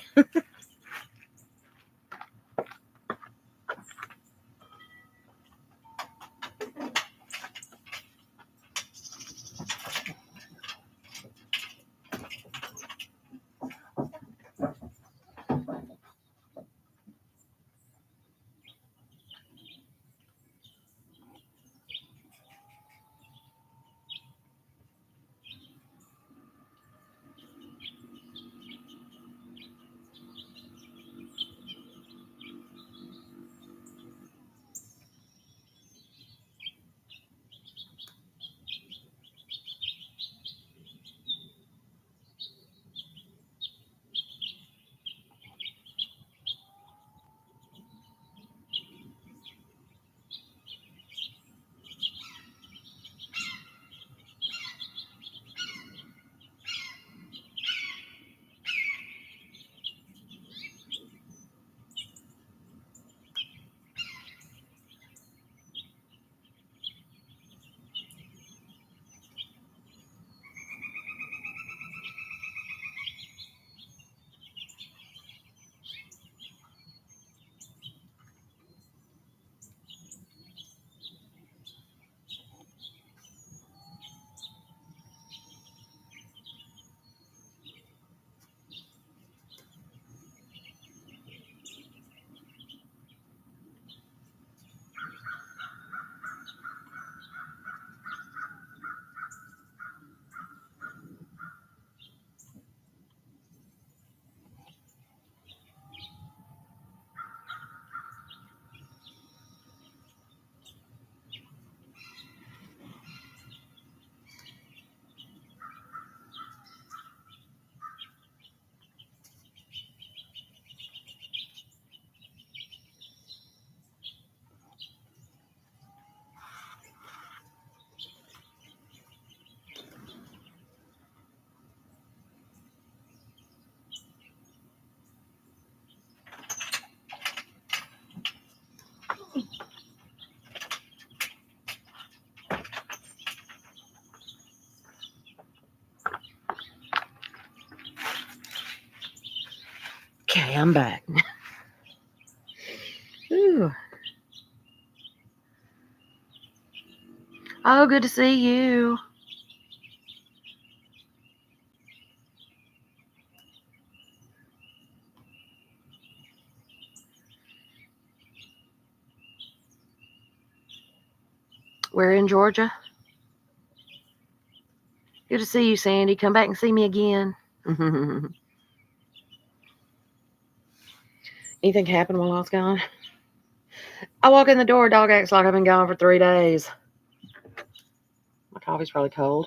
S1: Okay, I'm back. Ooh. Oh, good to see you. We're in Georgia. Good to see you, Sandy. Come back and see me again. Anything happened while I was gone? I walk in the door, dog acts like I've been gone for 3 days. My coffee's probably cold.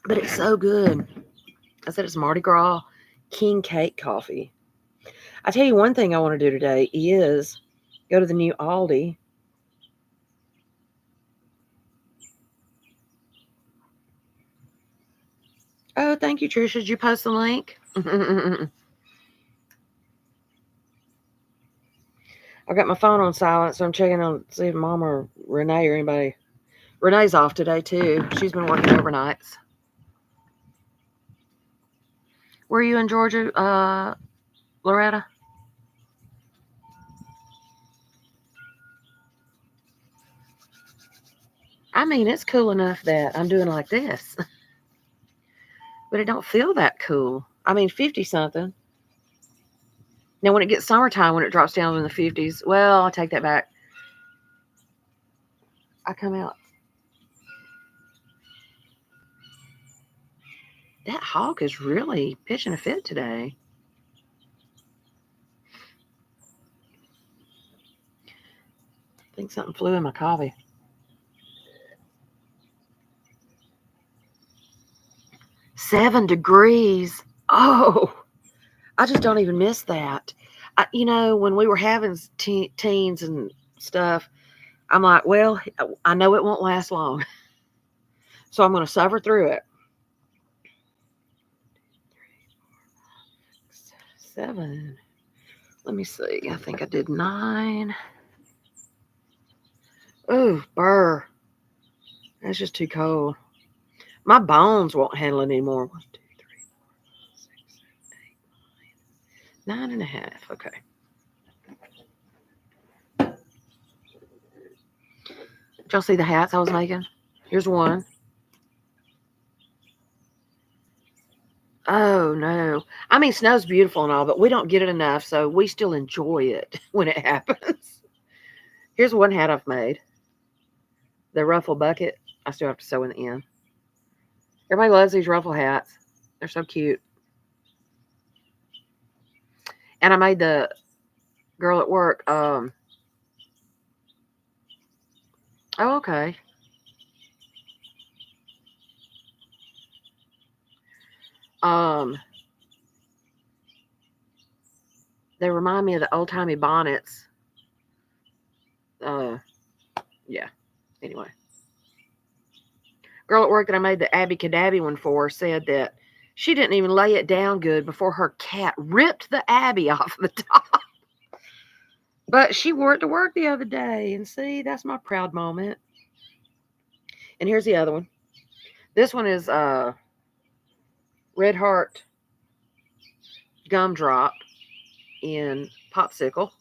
S1: But it's so good. I said it's Mardi Gras King Cake coffee. I tell you one thing I want to do today is go to the new Aldi. Oh, thank you, Trisha. Did you post the link? I got my phone on silent, so I'm checking on see if Mom or Renee or anybody. Renee's off today too. She's been working overnights. Were you in Georgia, Loretta? I mean, it's cool enough that I'm doing like this, but it don't feel that cool. I mean, 50 something. Now, when it gets summertime, when it drops down in the 50s, well, I take that back. I come out. That hawk is really pitching a fit today. I think something flew in my coffee. 7 degrees. Oh, I just don't even miss that. When we were having teens and stuff, I'm like, well, I know it won't last long. So I'm going to suffer through it. 7. Let me see. I think I did 9. Ooh, burr. That's just too cold. My bones won't handle it anymore. 1, 2, 3, 4, 5, 6, 7, 8, 9. 9.5. Okay. Did y'all see the hats I was making? Here's one. Oh, no. I mean, snow's beautiful and all, but we don't get it enough, so we still enjoy it when it happens. Here's one hat I've made. The ruffle bucket. I still have to sew in the end. Everybody loves these ruffle hats. They're so cute. And I made the girl at work. Oh, okay. They remind me of the old timey bonnets. Yeah. Anyway, girl at work that I made the Abby Cadabby one for said that she didn't even lay it down good before her cat ripped the Abby off the top. But she wore it to work the other day, and see, that's my proud moment. And here's the other one. This one is Red Heart Gumdrop in Popsicle.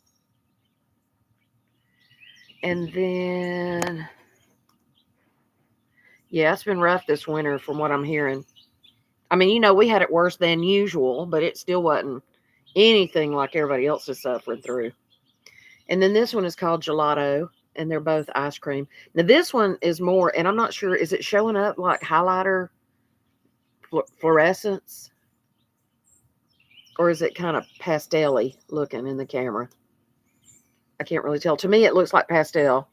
S1: And then, yeah, it's been rough this winter from what I'm hearing. I mean, we had it worse than usual, but it still wasn't anything like everybody else is suffering through. And then this one is called Gelato, and they're both ice cream. Now, this one is more, and I'm not sure, is it showing up like highlighter fluorescence? Or is it kind of pastel-y looking in the camera? I can't really tell. To me, it looks like pastel.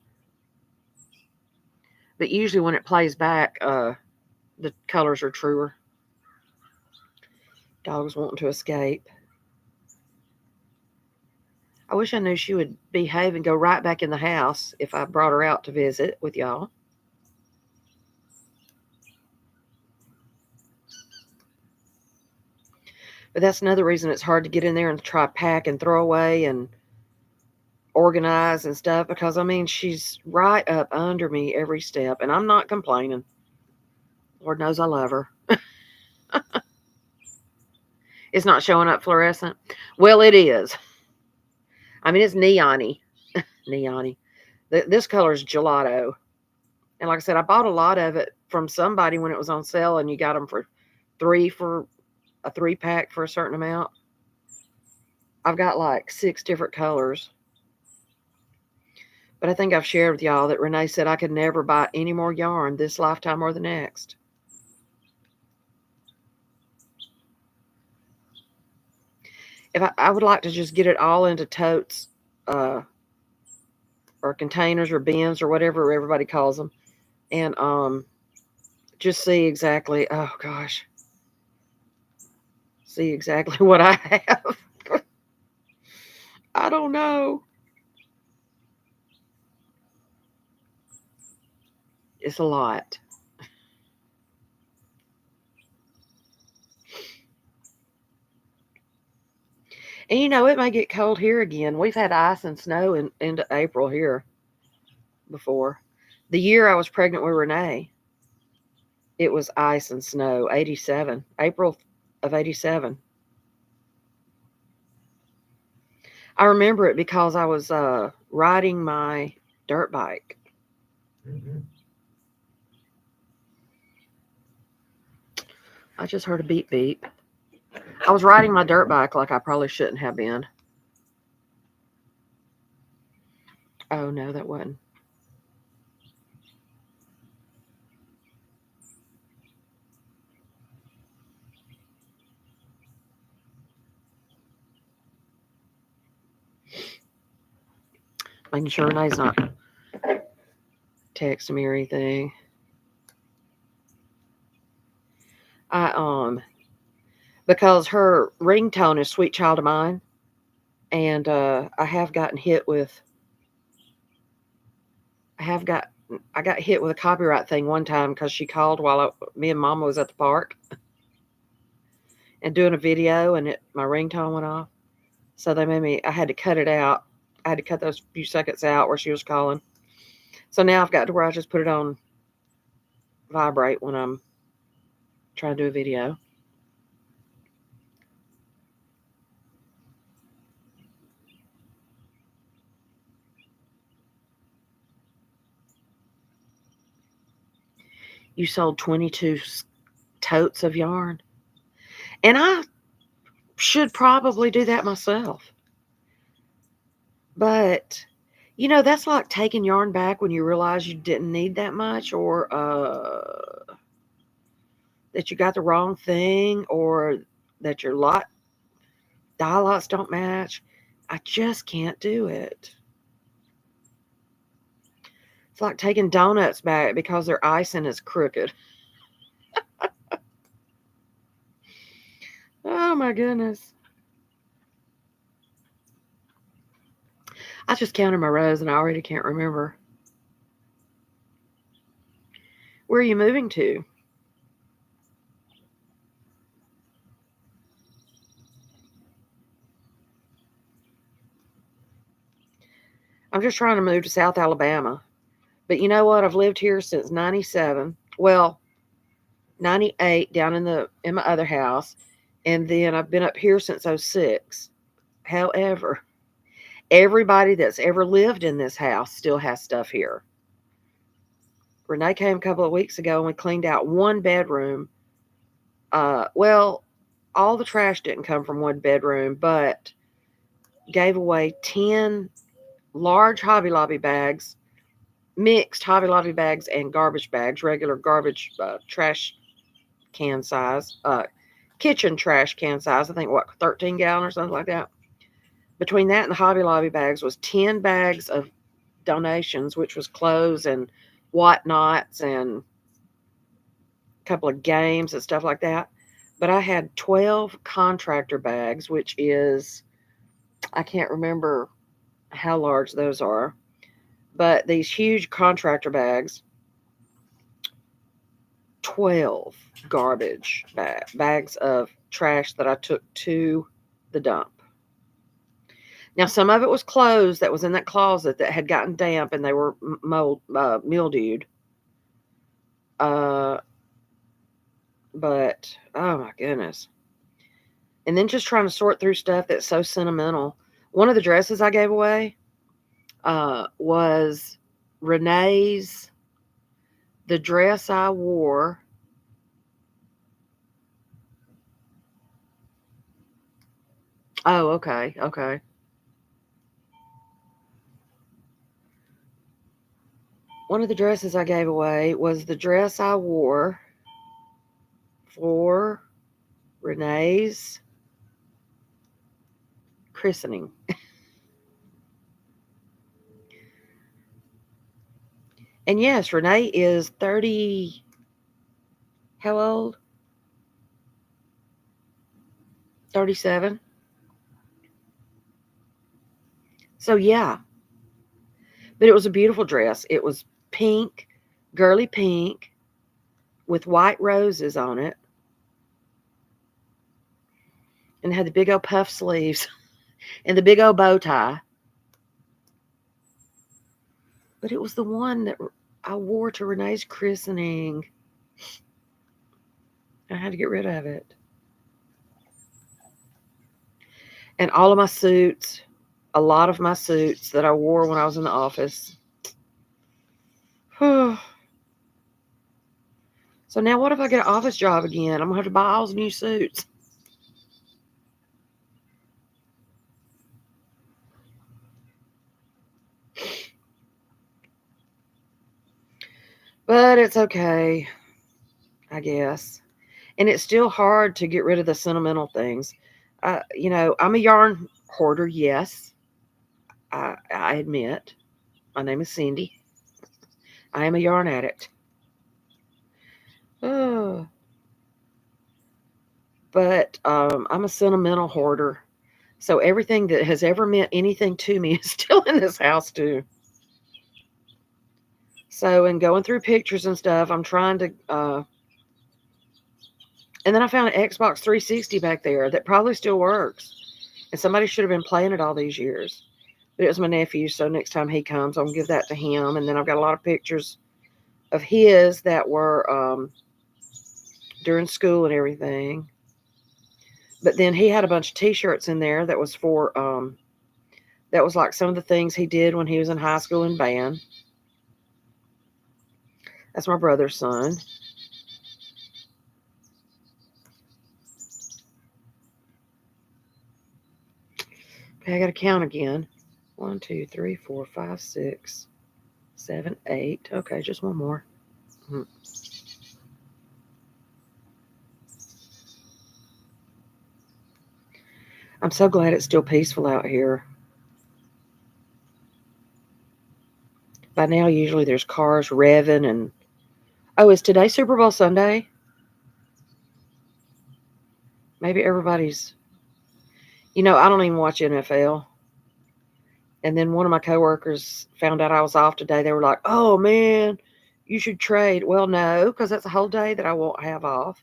S1: But usually when it plays back, the colors are truer. Dog's wanting to escape. I wish I knew she would behave and go right back in the house if I brought her out to visit with y'all. But that's another reason it's hard to get in there and try pack and throw away and organize and stuff, because I mean, she's right up under me every step, and I'm not complaining. Lord knows I love her. It's not showing up fluorescent. Well, it is. I mean, it's neon-y. Neon-y. This color is gelato. And like I said, I bought a lot of it from somebody when it was on sale, and you got them for a 3-pack for a certain amount. I've got like 6 different colors. But I think I've shared with y'all that Renee said I could never buy any more yarn this lifetime or the next. If I would like to just get it all into totes, or containers or bins or whatever everybody calls them, and just see exactly, oh gosh, see exactly what I have. I don't know. It's a lot. And you know, it may get cold here again. We've had ice and snow into April here before. The year I was pregnant with Renee, it was ice and snow, 87, April of 87. I remember it because I was riding my dirt bike. I just heard a beep beep. I was riding my dirt bike like I probably shouldn't have been. Oh, no, that wasn't. Making sure Renee's not texting me or anything. Because her ringtone is Sweet Child of Mine, and I got hit with a copyright thing one time because she called while me and Mama was at the park and doing a video, and my ringtone went off. So they made me. I had to cut it out. I had to cut those few seconds out where she was calling. So now I've got to where I just put it on vibrate when I'm trying to do a video. You sold 22 totes of yarn. And I should probably do that myself. But, you know, that's like taking yarn back when you realize you didn't need that much, or that you got the wrong thing, or that your dye lots don't match. I just can't do it. It's like taking donuts back because their icing is crooked. Oh my goodness. I just counted my rows and I already can't remember. Where are you moving to? I'm just trying to move to South Alabama. But you know what? I've lived here since 97. Well, 98 down in my other house. And then I've been up here since 06. However, everybody that's ever lived in this house still has stuff here. Renee came a couple of weeks ago and we cleaned out one bedroom. Well, all the trash didn't come from one bedroom, but gave away 10 large Hobby Lobby bags, mixed Hobby Lobby bags and garbage bags, regular garbage trash can size, kitchen trash can size, I think, 13 gallon or something like that. Between that and the Hobby Lobby bags was 10 bags of donations, which was clothes and whatnots and a couple of games and stuff like that. But I had 12 contractor bags, which is, I can't remember how large those are, but these huge contractor bags, 12 garbage bags of trash that I took to the dump. Now, some of it was clothes that was in that closet that had gotten damp and they were mildewed. But, oh my goodness. And then just trying to sort through stuff that's so sentimental. One of the dresses I gave away was Renee's, the dress I wore. Oh, okay, okay. One of the dresses I gave away was the dress I wore for Renee's christening. And yes, Renee is 30. How old? 37. So, yeah. But it was a beautiful dress. It was pink, girly pink, with white roses on it. And it had the big old puff sleeves and the big old bow tie. But it was the one that I wore to Renee's christening. I had to get rid of it. And all of my suits, a lot of my suits that I wore when I was in the office. So now what if I get an office job again? I'm going to have to buy all those new suits. But it's okay, I guess. And it's still hard to get rid of the sentimental things. I'm a yarn hoarder, yes. I admit. My name is Cindy. I am a yarn addict. Oh, but I'm a sentimental hoarder. So everything that has ever meant anything to me is still in this house, too. So in going through pictures and stuff, I'm trying to... and then I found an Xbox 360 back there that probably still works. And somebody should have been playing it all these years. But it was my nephew, so next time he comes, I'm going to give that to him. And then I've got a lot of pictures of his that were during school and everything. But then he had a bunch of T-shirts in there that was for... that was like some of the things he did when he was in high school in band. That's my brother's son. Okay, I got to count again. 1, 2, 3, 4, 5, 6, 7, 8. Okay, just one more. I'm so glad it's still peaceful out here. By now, usually there's cars revving and... Oh, is today Super Bowl Sunday? Maybe everybody's... I don't even watch NFL. And then one of my coworkers found out I was off today. They were like, oh, man, you should trade. Well, no, because that's a whole day that I won't have off.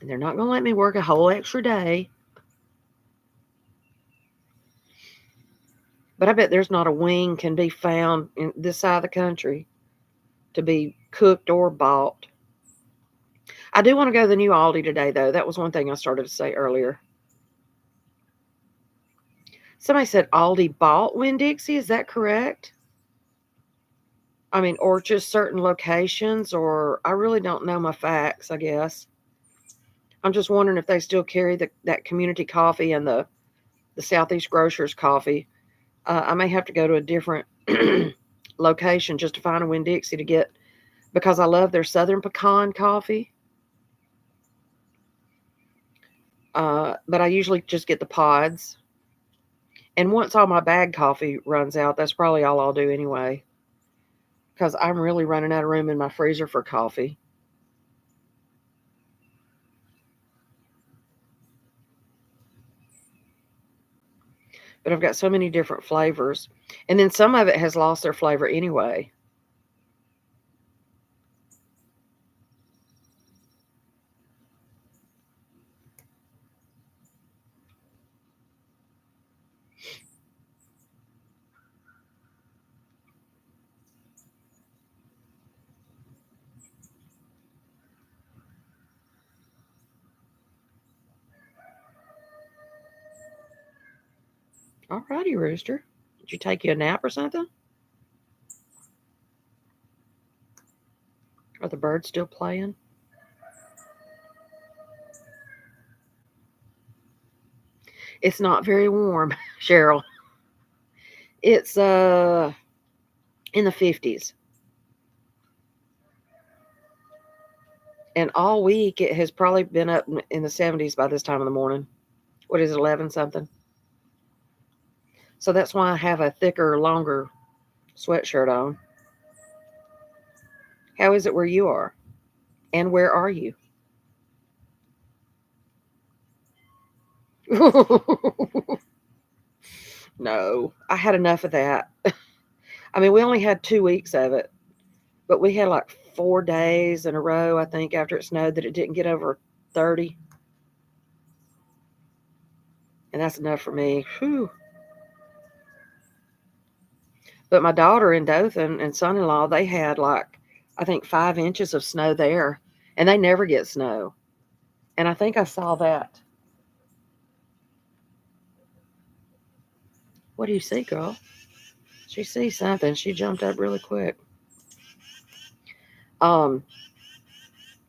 S1: And they're not going to let me work a whole extra day. But I bet there's not a wing can be found in this side of the country to be cooked or bought. I do want to go to the new Aldi today, though. That was one thing I started to say earlier. Somebody said Aldi bought Winn-Dixie. Is that correct? I mean, or just certain locations, or I really don't know my facts, I guess. I'm just wondering if they still carry that community coffee and the Southeast Grocers coffee. I may have to go to a different location just to find a Winn-Dixie to get, because I love their Southern Pecan coffee. But I usually just get the pods. And once all my bag coffee runs out, that's probably all I'll do anyway. Because I'm really running out of room in my freezer for coffee. But I've got so many different flavors. And then some of it has lost their flavor anyway. Alrighty, Rooster. Did you take you a nap or something? Are the birds still playing? It's not very warm, Cheryl. It's in the 50s. And all week it has probably been up in the 70s by this time of the morning. What is it, 11 something? So that's why I have a thicker, longer sweatshirt on. How is it where you are? And where are you? No, I had enough of that. I mean, we only had 2 weeks of it, but we had like 4 days in a row, I think, after it snowed that it didn't get over 30. And that's enough for me. Whew. But my daughter in Dothan and son-in-law, they had like, I think 5 inches of snow there, and they never get snow. And I think I saw that. What do you see, girl? She sees something. She jumped up really quick. Um,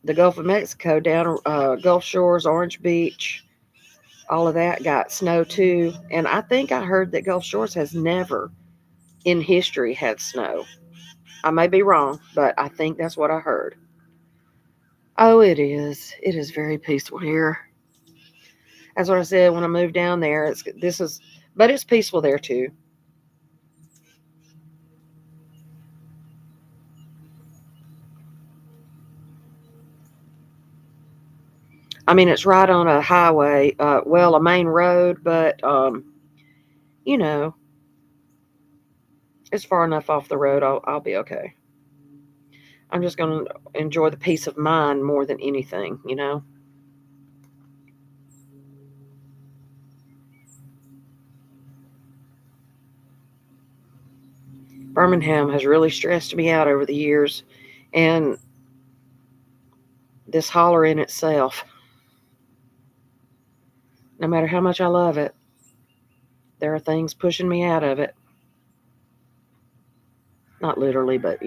S1: the Gulf of Mexico, down Gulf Shores, Orange Beach, all of that got snow too. And I think I heard that Gulf Shores has never in history had snow. I may be wrong, but I think that's what I heard. Oh, it is. It is very peaceful here. That's what I said when I moved down there. But it's peaceful there too. I mean, it's right on a highway, well, a main road, but you know, it's far enough off the road. I'll be okay. I'm just gonna enjoy the peace of mind more than anything. Birmingham has really stressed me out over the years, and this Holl'r in itself, no matter how much I love it, there are things pushing me out of it. Not literally, but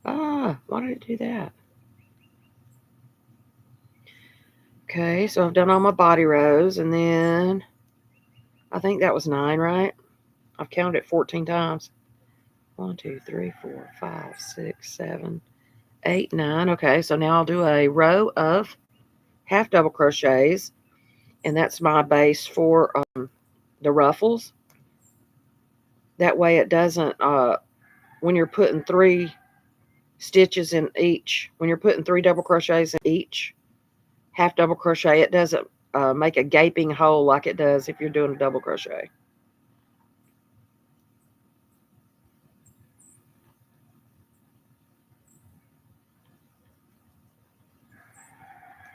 S1: why did it do that? Okay, so I've done all my body rows, and then I think that was 9, right? I've counted it 14 times. 1, 2, 3, 4, 5, 6, 7, 8, 9. Okay, so now I'll do a row of half double crochets, and that's my base for the ruffles. That way it doesn't, when you're putting 3 stitches in each, when you're putting 3 double crochets in each half double crochet, it doesn't make a gaping hole like it does if you're doing a double crochet.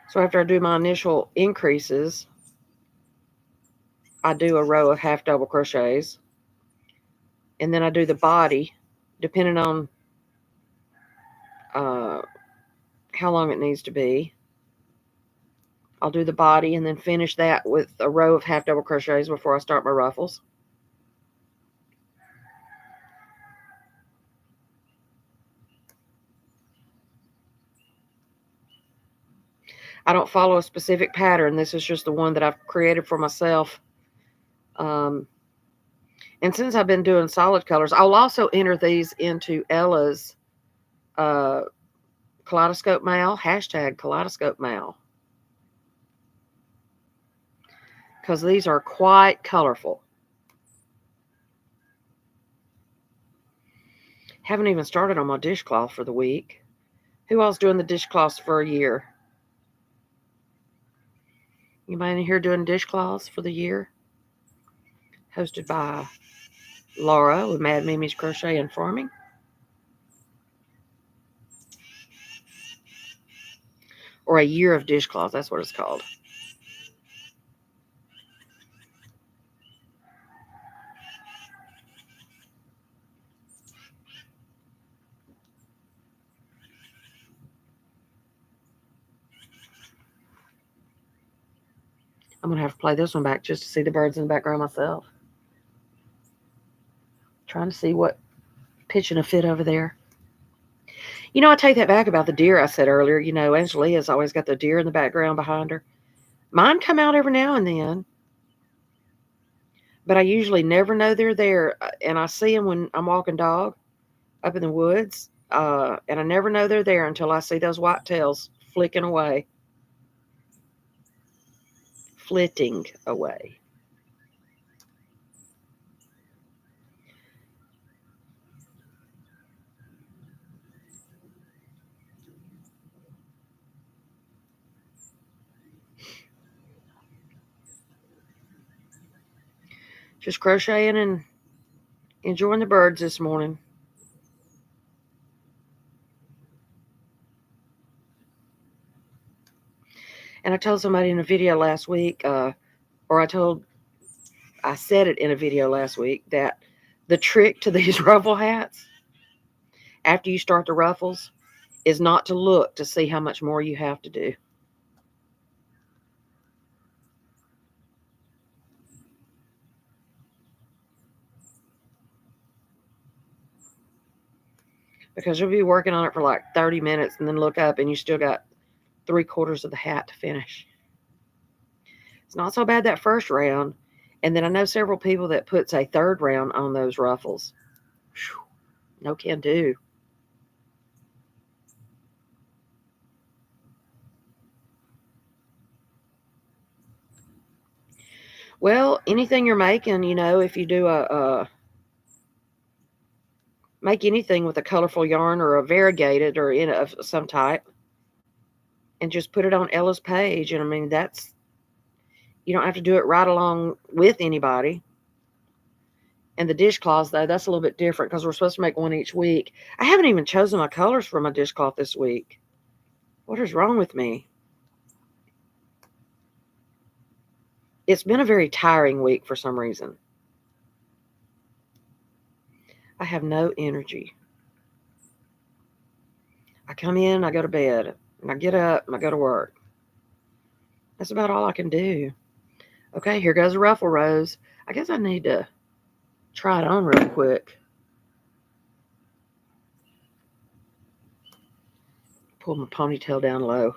S1: So after I do my initial increases, I do a row of half double crochets, and then I do the body, depending on uh, how long it needs to be. I'll do the body and then finish that with a row of half double crochets before I start my ruffles. I don't follow a specific pattern. This is just the one that I've created for myself. And since I've been doing solid colors, I'll also enter these into Ella's uh, Kaleidoscope Mal, hashtag Kaleidoscope Mal, because these are quite colorful. Haven't even started on my dishcloth for the week. Who else doing the dishcloths for a year? Anybody in here doing dishcloths for the year? Hosted by Laura with Mad Mimi's Crochet and Farming. Or a year of dishcloths, that's what it's called. I'm going to have to play this one back just to see the birds in the background myself. Trying to see what pitching a fit over there. You know, I take that back about the deer I said earlier. You know, Angelia's always got the deer in the background behind her. Mine come out every now and then, but I usually never know they're there. And I see them when I'm walking dog up in the woods, and I never know they're there until I see those white tails flitting away. Just crocheting and enjoying the birds this morning. And I told somebody in a video last week, or I said it in a video last week, that the trick to these ruffle hats, after you start the ruffles, is not to look to see how much more you have to do. Because you'll be working on it for like 30 minutes and then look up and you still got 3/4 of the hat to finish. It's not so bad that first round. And then I know several people that puts a third round on those ruffles. Whew, no can do. Well, anything you're making, you know, if you do make anything with a colorful yarn or a variegated or of some type, and just put it on Ella's page. And I mean, you don't have to do it right along with anybody. And the dishcloths, though, that's a little bit different because we're supposed to make one each week. I haven't even chosen my colors for my dishcloth this week. What is wrong with me? It's been a very tiring week for some reason. I have no energy. I come in, I go to bed, and I get up, and I go to work. That's about all I can do. Okay, here goes a ruffle rose. I guess I need to try it on real quick. Pull my ponytail down low.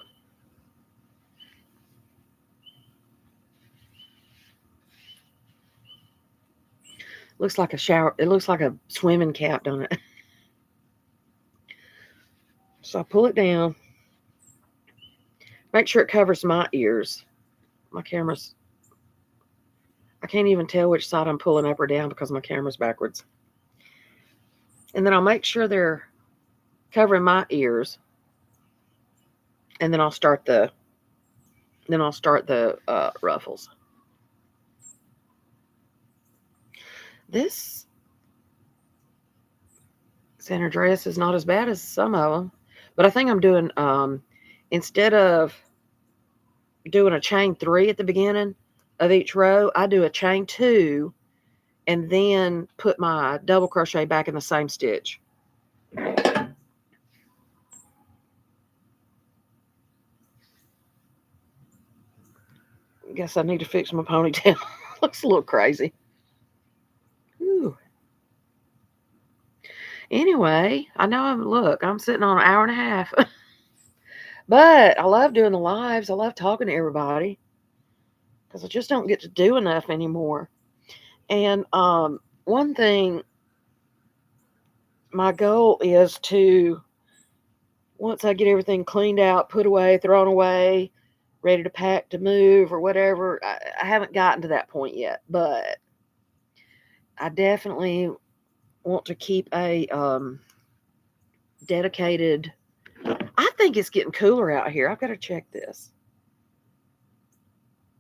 S1: Looks like a shower. It looks like a swimming cap, don't it? So I pull it down. Make sure it covers my ears. My camera's... I can't even tell which side I'm pulling up or down because my camera's backwards. And then I'll make sure they're covering my ears. And then I'll start the ruffles. This center dress is not as bad as some of them, but I think I'm doing instead of doing a chain 3 at the beginning of each row, I do a chain 2 and then put my double crochet back in the same stitch. Guess I need to fix my ponytail. Looks a little crazy. Ooh. Anyway, I know I'm sitting on an hour and a half. But I love doing the lives. I love talking to everybody because I just don't get to do enough anymore. And one thing, my goal is to, once I get everything cleaned out, put away, thrown away, ready to pack to move or whatever, I haven't gotten to that point yet, but I definitely want to keep a dedicated... I think it's getting cooler out here. I've got to check this.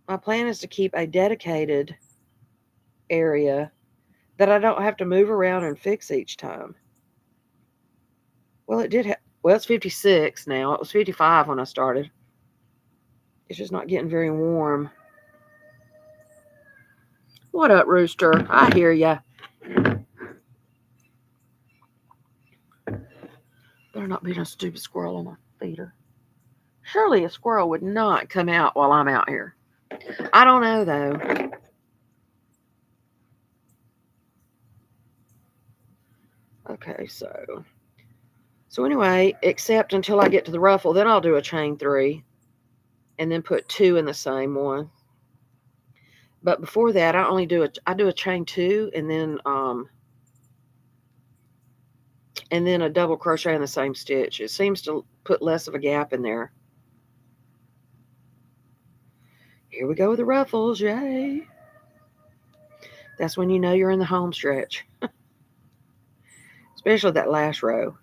S1: My plan is to keep a dedicated area that I don't have to move around and fix each time. Well, it's 56 now. It was 55 when I started. It's just not getting very warm. What up, Rooster? I hear ya. Better not be no stupid squirrel on my feeder. Surely a squirrel would not come out while I'm out here. I don't know, though. Okay, so anyway, except until I get to the ruffle, then I'll do a chain 3 and then put 2 in the same one. But before that, I do a chain 2 and then a double crochet in the same stitch. It seems to put less of a gap in there. Here we go with the ruffles, yay! That's when you know you're in the home stretch, especially that last row.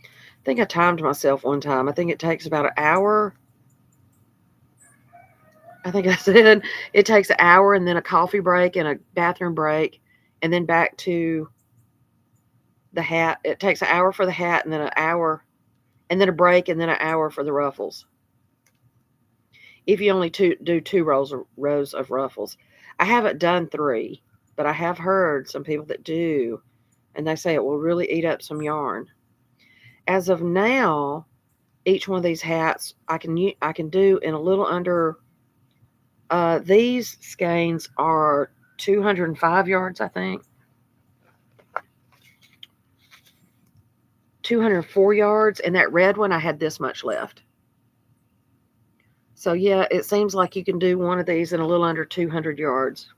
S1: I think I timed myself one time. I think it takes about an hour. I think I said it takes an hour and then a coffee break and a bathroom break and then back to the hat. It takes an hour for the hat and then an hour and then a break and then an hour for the ruffles. If you only do 2 rows of ruffles. I haven't done 3, but I have heard some people that do, and they say it will really eat up some yarn. As of now, each one of these hats I can do in a little under. These skeins are 205 yards, I think. 204 yards, and that red one I had this much left. So yeah, it seems like you can do one of these in a little under 200 yards.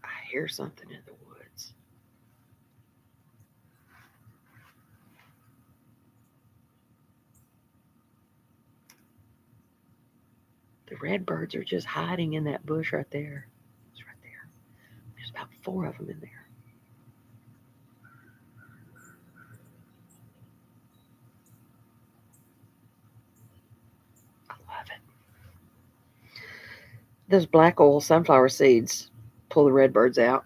S1: I hear something in the woods. The red birds are just hiding in that bush right there. It's right there. There's about 4 of them in there. I love it. Those black oil sunflower seeds pull the red birds out.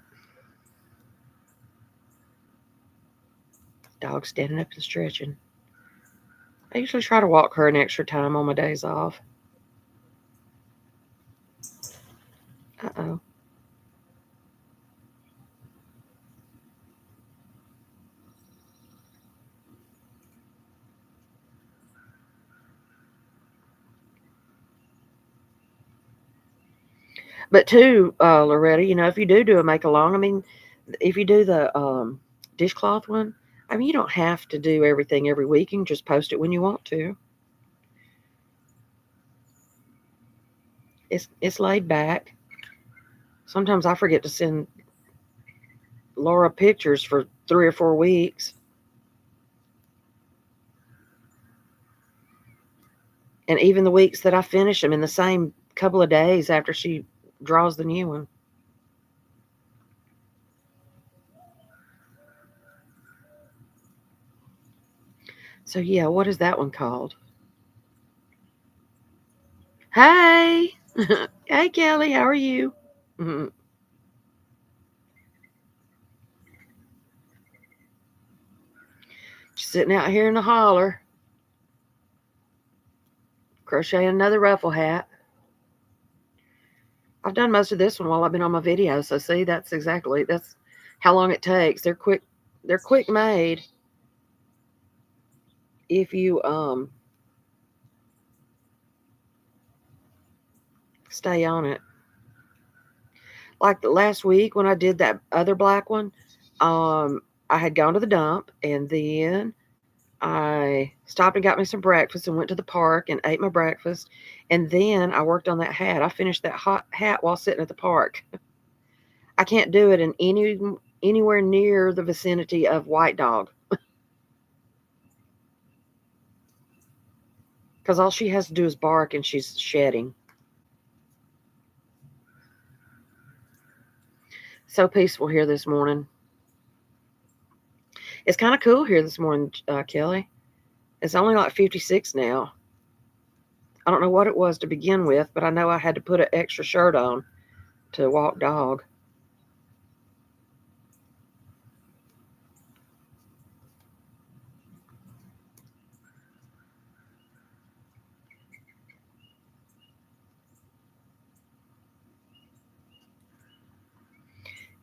S1: Dog standing up and stretching. I usually try to walk her an extra time on my days off. Uh-oh. But too, Loretta, if you do a make-along, I mean, if you do the dishcloth one, I mean, you don't have to do everything every week. You can just post it when you want to. It's laid back. Sometimes I forget to send Laura pictures for 3 or 4 weeks. And even the weeks that I finish them in the same couple of days after she draws the new one. So yeah, what is that one called? Hey! Hey, Kelly, how are you? Mm-hmm. Just sitting out here in the holler, crocheting another ruffle hat. I've done most of this one while I've been on my video, so see, that's how long it takes. They're quick made if you stay on it. Like the last week when I did that other black one, I had gone to the dump and then I stopped and got me some breakfast and went to the park and ate my breakfast. And then I worked on that hat. I finished that hat while sitting at the park. I can't do it in anywhere near the vicinity of White Dog. Because all she has to do is bark and she's shedding. So peaceful here this morning. It's kind of cool here this morning, Kelly. It's only like 56 now. I don't know what it was to begin with, but I know I had to put an extra shirt on to walk dog.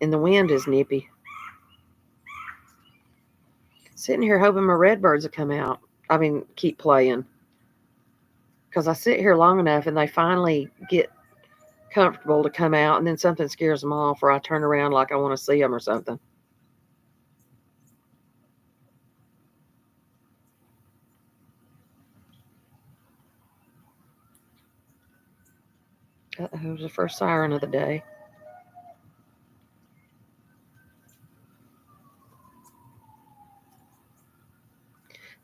S1: And the wind is nippy. Sitting here hoping my redbirds will come out. I mean, keep playing. Because I sit here long enough and they finally get comfortable to come out, and then something scares them off, or I turn around like I want to see them or something. Uh-oh, it was the first siren of the day.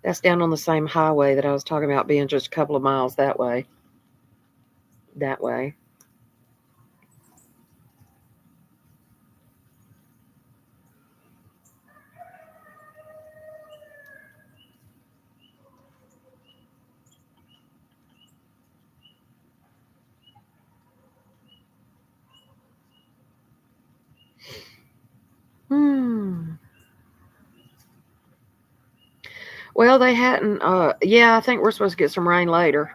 S1: That's down on the same highway that I was talking about being just a couple of miles that way. That way. Well, they hadn't, yeah, I think we're supposed to get some rain later.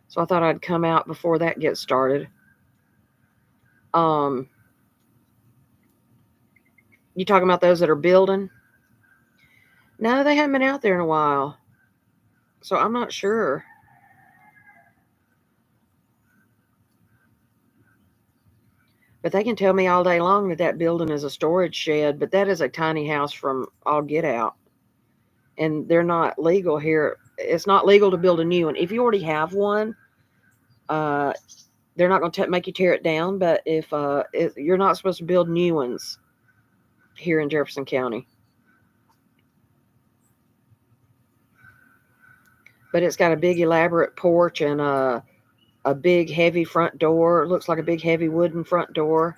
S1: So I thought I'd come out before that gets started. You talking about those that are building? No, they haven't been out there in a while. So I'm not sure. But they can tell me all day long that that building is a storage shed, but that is a tiny house from all get out. And they're not legal here. It's not legal to build a new one. If you already have one, they're not going to make you tear it down. But if you're not supposed to build new ones here in Jefferson County. But it's got a big elaborate porch and a big heavy front door. It looks like a big heavy wooden front door.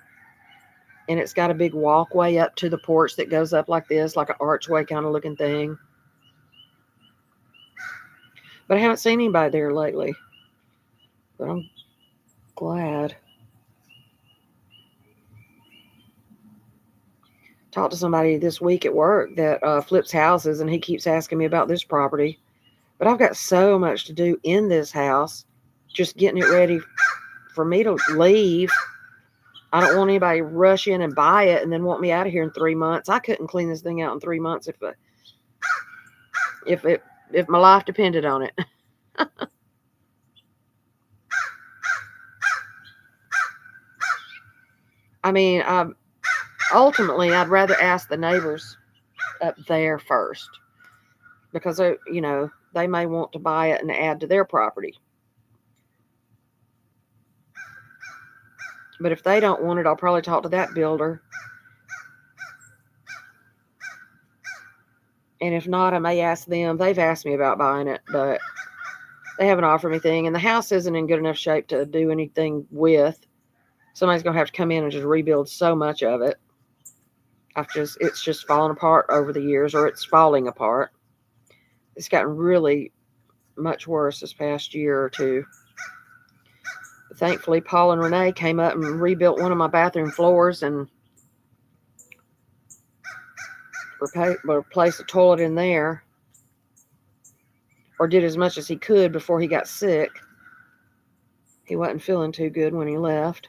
S1: And it's got a big walkway up to the porch that goes up like this, like an archway kind of looking thing. But I haven't seen anybody there lately. But I'm glad. Talked to somebody this week at work that flips houses, and he keeps asking me about this property. But I've got so much to do in this house, just getting it ready for me to leave. I don't want anybody to rush in and buy it and then want me out of here in 3 months. I couldn't clean this thing out in 3 months if my life depended on it. I mean, ultimately, I'd rather ask the neighbors up there first because they may want to buy it and add to their property. But if they don't want it, I'll probably talk to that builder. And if not, I may ask them. They've asked me about buying it, but they haven't offered me anything. And the house isn't in good enough shape to do anything with. Somebody's going to have to come in and just rebuild so much of it. It's just fallen apart over the years, or it's falling apart. It's gotten really much worse this past year or two. But thankfully, Paul and Renee came up and rebuilt one of my bathroom floors and replaced the toilet in there, or did as much as he could before he got sick. He wasn't feeling too good when he left.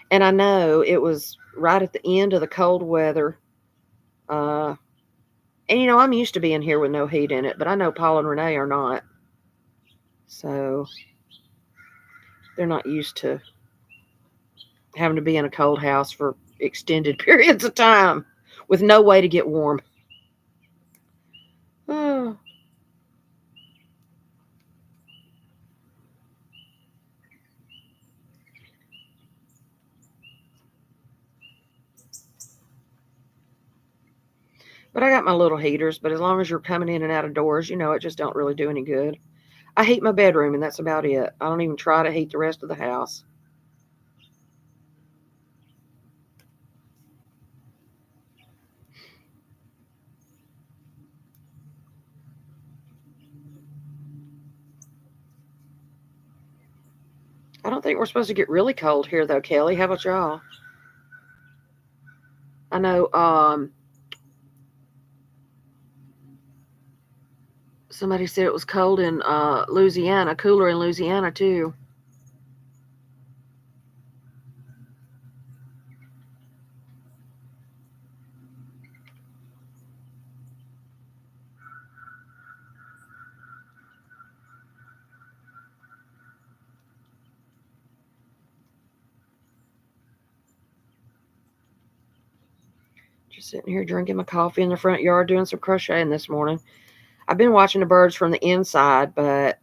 S1: And I know it was right at the end of the cold weather. And, I'm used to being here with no heat in it, but I know Paul and Renee are not. So they're not used to having to be in a cold house for extended periods of time with no way to get warm. Oh. But I got my little heaters, but as long as you're coming in and out of doors, it just don't really do any good. I heat my bedroom, and that's about it. I don't even try to heat the rest of the house. I don't think we're supposed to get really cold here, though, Kelly. How about y'all? I know somebody said it was cold in Louisiana, cooler in Louisiana, too. Just sitting here drinking my coffee in the front yard doing some crocheting this morning. I've been watching the birds from the inside, but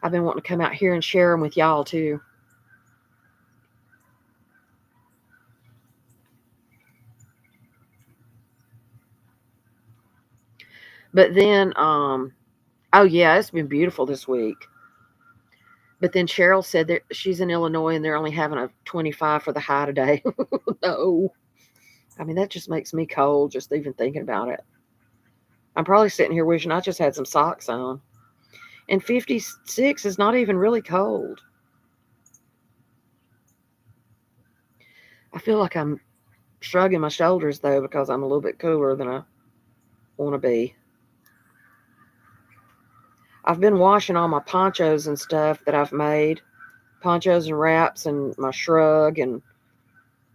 S1: I've been wanting to come out here and share them with y'all too. But then, oh yeah, it's been beautiful this week. But then Cheryl said that she's in Illinois and they're only having a 25 for the high today. No. I mean, that just makes me cold just even thinking about it. I'm probably sitting here wishing I just had some socks on. And 56 is not even really cold. I feel like I'm shrugging my shoulders, though, because I'm a little bit cooler than I want to be. I've been washing all my ponchos and stuff that I've made. Ponchos and wraps and my shrug and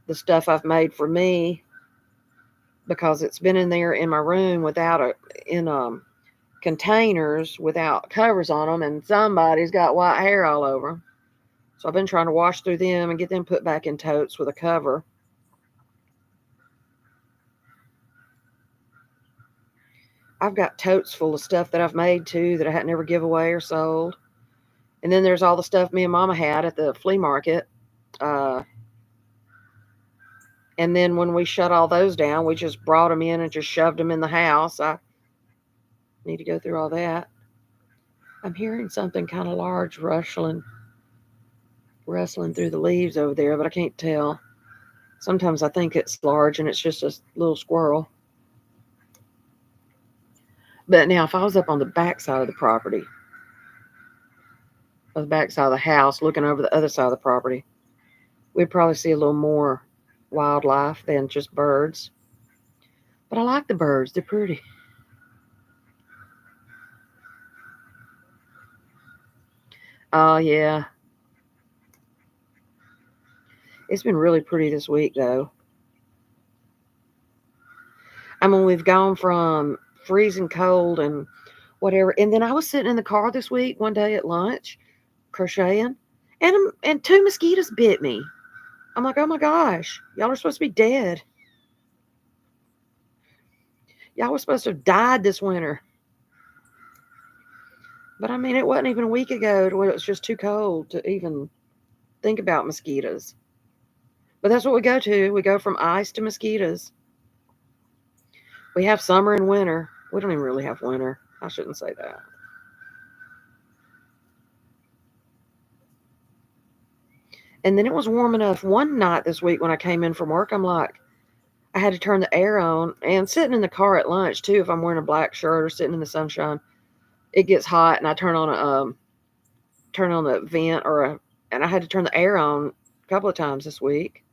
S1: the stuff I've made for me, because it's been in there in my room in containers without covers on them, and somebody's got white hair all over them. So I've been trying to wash through them and get them put back in totes with a cover. I've got totes full of stuff that I've made too that I hadn't ever give away or sold. And then there's all the stuff me and Mama had at the flea market. And then when we shut all those down, we just brought them in and just shoved them in the house. I need to go through all that. I'm hearing something kind of large rustling through the leaves over there, but I can't tell. Sometimes I think it's large and it's just a little squirrel. But now, if I was up on the back side of the property, or the back side of the house, looking over the other side of the property, we'd probably see a little more wildlife than just birds. But I like the birds. They're pretty. Oh, yeah. It's been really pretty this week, though. I mean, we've gone from freezing cold and whatever. And then I was sitting in the car this week one day at lunch, crocheting, and two mosquitoes bit me. I'm like, oh my gosh, y'all are supposed to be dead. Y'all were supposed to have died this winter. But I mean, it wasn't even a week ago when it was just too cold to even think about mosquitoes. But that's what we go to. We go from ice to mosquitoes. We have summer and winter. We don't even really have winter. I shouldn't say that. And then it was warm enough one night this week when I came in from work. I'm like, I had to turn the air on, and sitting in the car at lunch too. If I'm wearing a black shirt or sitting in the sunshine, it gets hot, and I turn on the vent and I had to turn the air on a couple of times this week.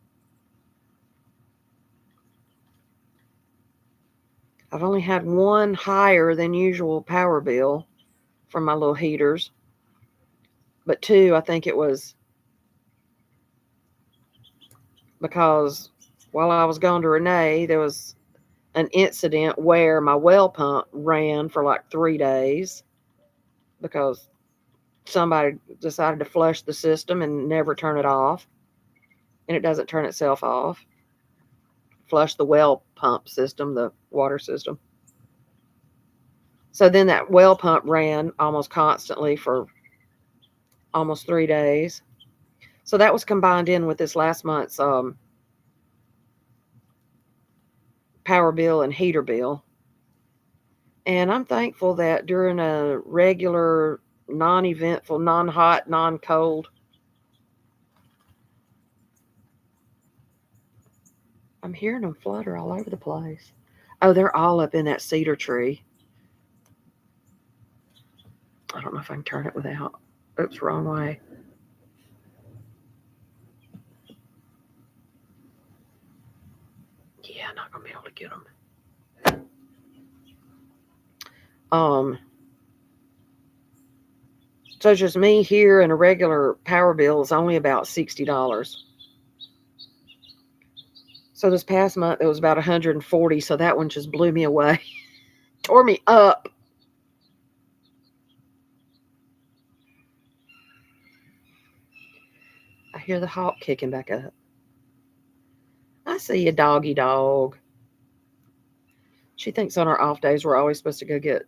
S1: I've only had one higher than usual power bill from my little heaters, but two, I think it was because while I was gone to Renee, there was an incident where my well pump ran for like 3 days because somebody decided to flush the system and never turn it off, and it doesn't turn itself off. Flush the well pump system, the water system. So then that well pump ran almost constantly for almost 3 days. So that was combined in with this last month's power bill and heater bill. And I'm thankful that during a regular, non-eventful, non-hot, non-cold, I'm hearing them flutter all over the place. Oh, they're all up in that cedar tree. I don't know if I can turn it without. Oops, wrong way. Yeah, I'm not going to be able to get them. So it's just me here, and a regular power bill is only about $60. So this past month it was about 140. So that one just blew me away, tore me up. I hear the hawk kicking back up. I see you, doggy dog. She thinks on our off days we're always supposed to go get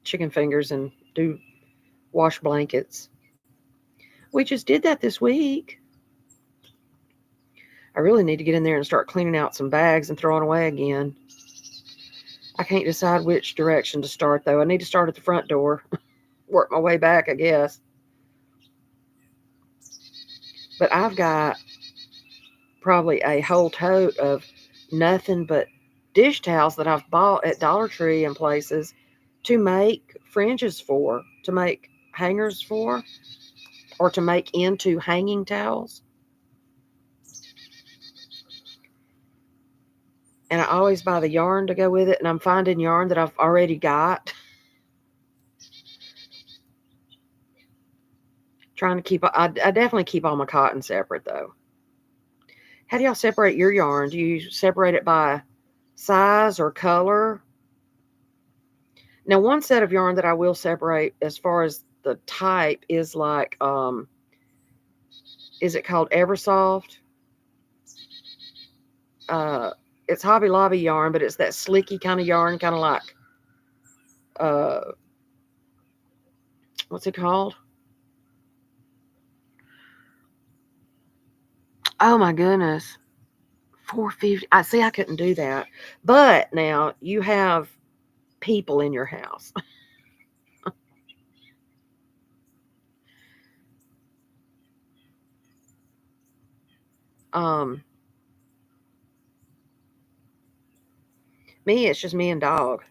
S1: chicken fingers and do wash blankets. We just did that this week. I really need to get in there and start cleaning out some bags and throwing away again. I can't decide which direction to start, though. I need to start at the front door, work my way back, I guess. But I've got probably a whole tote of nothing but dish towels that I've bought at Dollar Tree and places to make fringes for, to make hangers for, or to make into hanging towels. And I always buy the yarn to go with it, and I'm finding yarn that I've already got. Trying to keep, I definitely keep all my cotton separate, though. How do y'all separate your yarn? Do you separate it by size or color? Now, one set of yarn that I will separate as far as the type is like, is it called Eversoft? It's Hobby Lobby yarn, but it's that slicky kind of yarn, kind of like, what's it called? Oh my goodness. $4.50. I see I couldn't do that. But now you have people in your house. Me, it's just me and dog.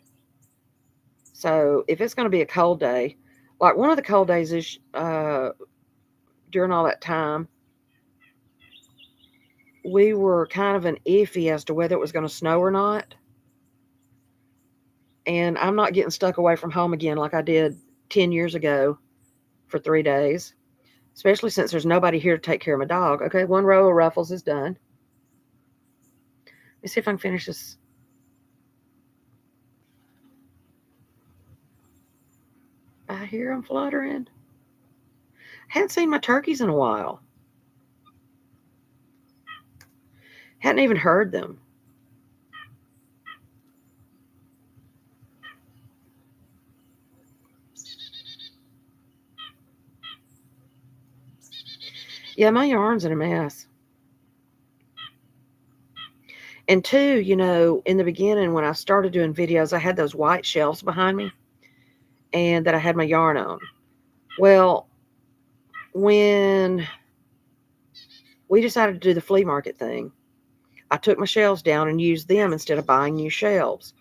S1: So if it's going to be a cold day, like one of the cold days is during all that time, we were kind of an iffy as to whether it was going to snow or not. And I'm not getting stuck away from home again like I did 10 years ago for 3 days, especially since there's nobody here to take care of my dog. Okay, one row of ruffles is done. Let me see if I can finish this. I hear them fluttering. Hadn't seen my turkeys in a while. Hadn't even heard them. Yeah, my yarn's in a mess. And two, in the beginning when I started doing videos, I had those white shelves behind me and that I had my yarn on. Well, when we decided to do the flea market thing, I took my shelves down and used them instead of buying new shelves.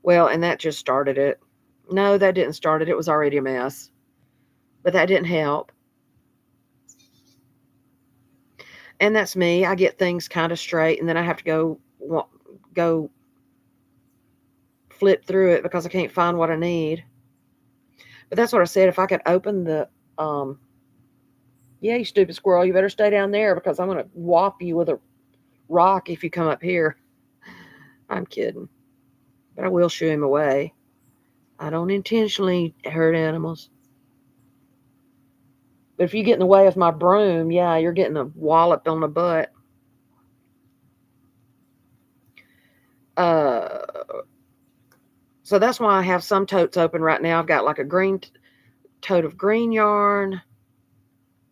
S1: Well, and that just started it. No, that didn't start it. It was already a mess. But that didn't help. And that's me. I get things kind of straight, and then I have to go flip through it because I can't find what I need. But that's what I said. If I could open the, yeah, you stupid squirrel, you better stay down there because I'm going to whop you with a rock if you come up here. I'm kidding. But I will shoo him away. I don't intentionally hurt animals. But if you get in the way of my broom, yeah, you're getting a wallop on the butt. So that's why I have some totes open right now. I've got like a green tote of green yarn,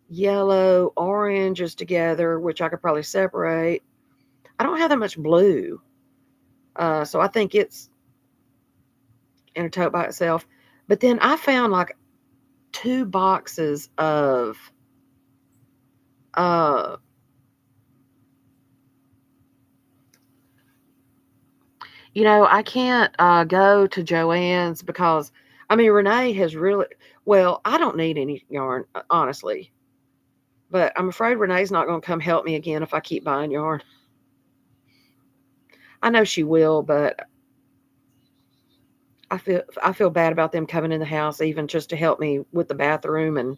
S1: yellow, oranges together, which I could probably separate. I don't have that much blue. So I think it's in a tote by itself. But then I found like 2 boxes of I can't go to Joann's because Renee has really, well, I don't need any yarn, honestly, but I'm afraid Renee's not going to come help me again if I keep buying yarn. I know she will, but I feel bad about them coming in the house even just to help me with the bathroom. And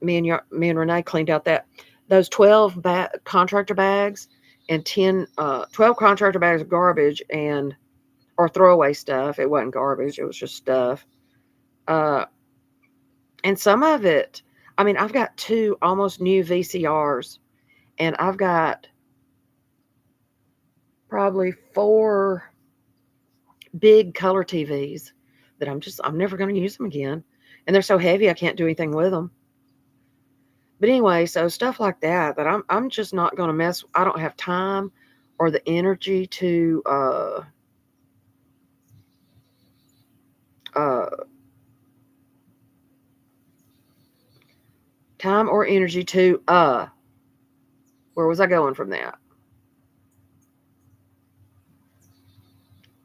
S1: me and Renee cleaned out those 12 contractor bags and 12 contractor bags of garbage or throwaway stuff. It wasn't garbage, it was just stuff. And some of it, I've got 2 almost new VCRs, and I've got probably 4 big color TVs that I'm never going to use them again. And they're so heavy, I can't do anything with them. But anyway, so stuff like that I'm just not going to mess. I don't have time or the energy to time or energy to where was I going from that?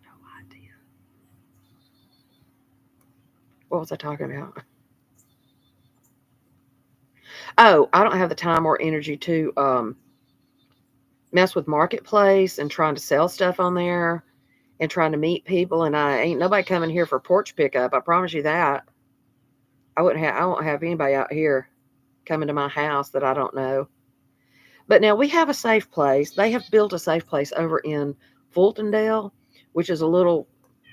S1: No idea. What was I talking about? Oh, I don't have the time or energy to mess with Marketplace and trying to sell stuff on there and trying to meet people. And I ain't nobody coming here for porch pickup. I promise you that. I won't have anybody out here coming to my house that I don't know. But now we have a safe place. They have built a safe place over in Fultondale, which is a little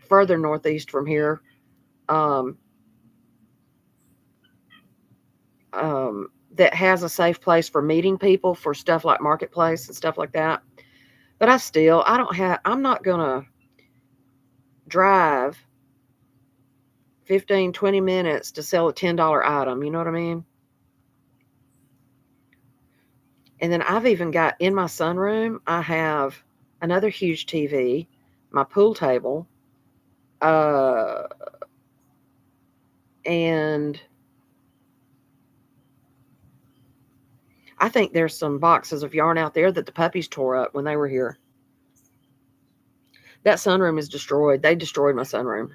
S1: further northeast from here. That has a safe place for meeting people for stuff like Marketplace and stuff like that. But I'm not going to drive 15, 20 minutes to sell a $10 item. You know what I mean? And then I've even got in my sunroom, I have another huge TV, my pool table, and I think there's some boxes of yarn out there that the puppies tore up when they were here. That sunroom is destroyed. They destroyed my sunroom.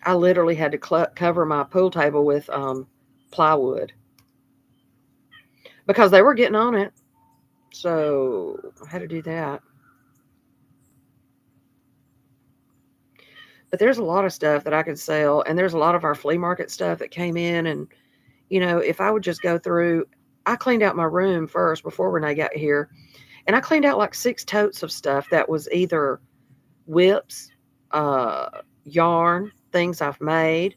S1: I literally had to cover my pool table with plywood because they were getting on it. So I had to do that. But there's a lot of stuff that I could sell, and there's a lot of our flea market stuff that came in. And, if I would just go through, I cleaned out my room first before Renee got here, and I cleaned out like 6 totes of stuff that was either whips, yarn, things I've made,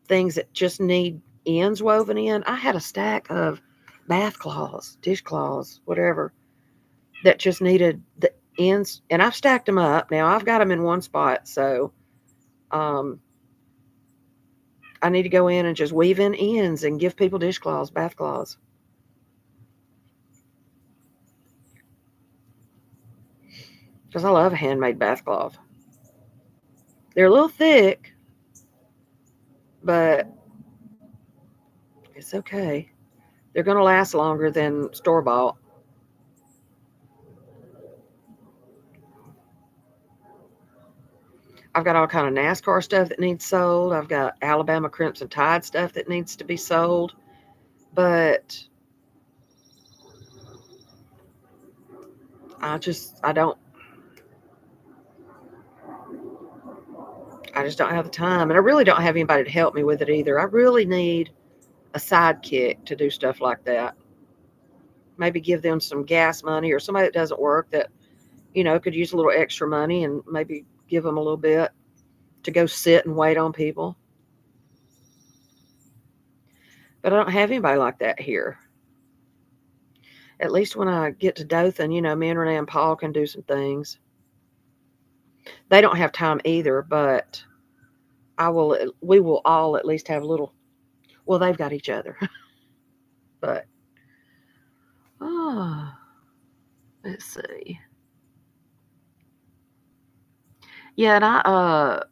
S1: things that just need ends woven in. I had a stack of bath cloths, dishcloths, whatever, that just needed the ends, and I've stacked them up. Now I've got them in one spot, so I need to go in and just weave in ends and give people dishcloths, bath cloths. Because I love a handmade bath cloth. They're a little thick, but it's okay. They're going to last longer than store-bought. I've got all kind of NASCAR stuff that needs sold. I've got Alabama Crimson Tide stuff that needs to be sold. But I just don't have the time. And I really don't have anybody to help me with it either. I really need a sidekick to do stuff like that. Maybe give them some gas money, or somebody that doesn't work that, could use a little extra money, and maybe give them a little bit to go sit and wait on people. But I don't have anybody like that here. At least when I get to Dothan, me and Renee and Paul can do some things. They don't have time either, but we will all at least have a little, well, they've got each other. But, let's see. Yeah, and I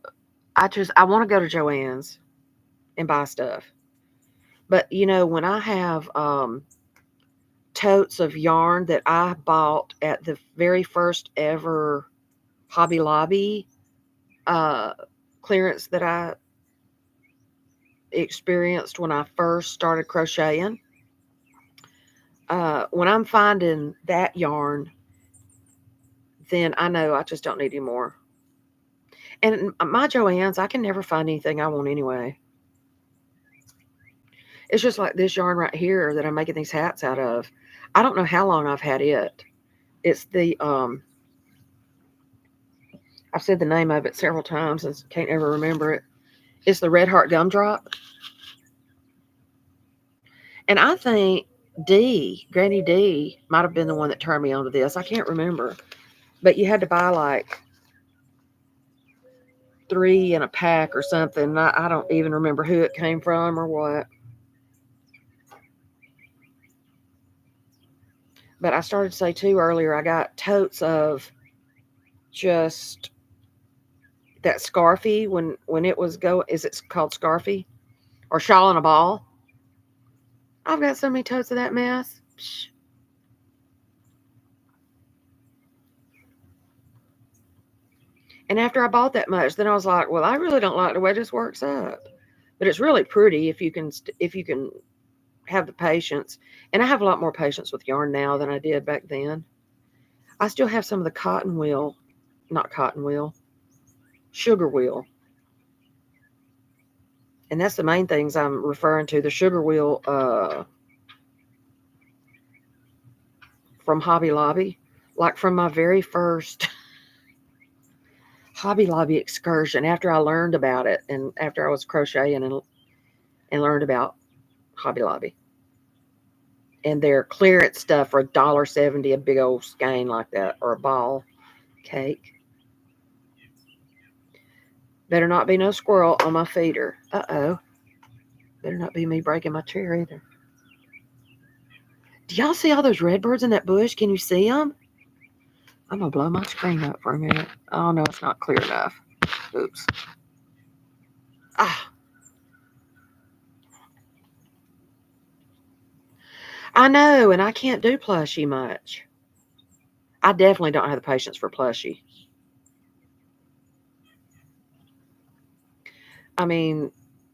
S1: want to go to Joann's and buy stuff. But, when I have totes of yarn that I bought at the very first ever Hobby Lobby clearance that I experienced when I first started crocheting, when I'm finding that yarn, then I know I just don't need any more. And my Joann's, I can never find anything I want anyway. It's just like this yarn right here that I'm making these hats out of. I don't know how long I've had it. It's the, I've said the name of it several times and can't ever remember it. It's the Red Heart Gumdrop. And I think Granny D, might have been the one that turned me onto this. I can't remember. But you had to buy like 3 in a pack or something. I don't even remember who it came from or what. But I started to say too earlier, I got totes of just that Scarfy when it was is it called Scarfy? Or Shawl and a Ball? I've got so many totes of that mess. Psh. And after I bought that much, then I was like, well, I really don't like the way this works up. But it's really pretty if you can have the patience. And I have a lot more patience with yarn now than I did back then. I still have some of the sugar wheel. And that's the main things I'm referring to. The sugar wheel from Hobby Lobby. Like from my very first Hobby Lobby excursion, after I learned about it and after I was crocheting and learned about Hobby Lobby. And their clearance stuff for $1.70, a big old skein like that, or a ball cake. Better not be no squirrel on my feeder. Uh-oh. Better not be me breaking my chair either. Do y'all see all those redbirds in that bush? Can you see them? I'm going to blow my screen up for a minute. Oh, no, it's not clear enough. Oops. Ah. I know, and I can't do plushie much. I definitely don't have the patience for plushie. I mean,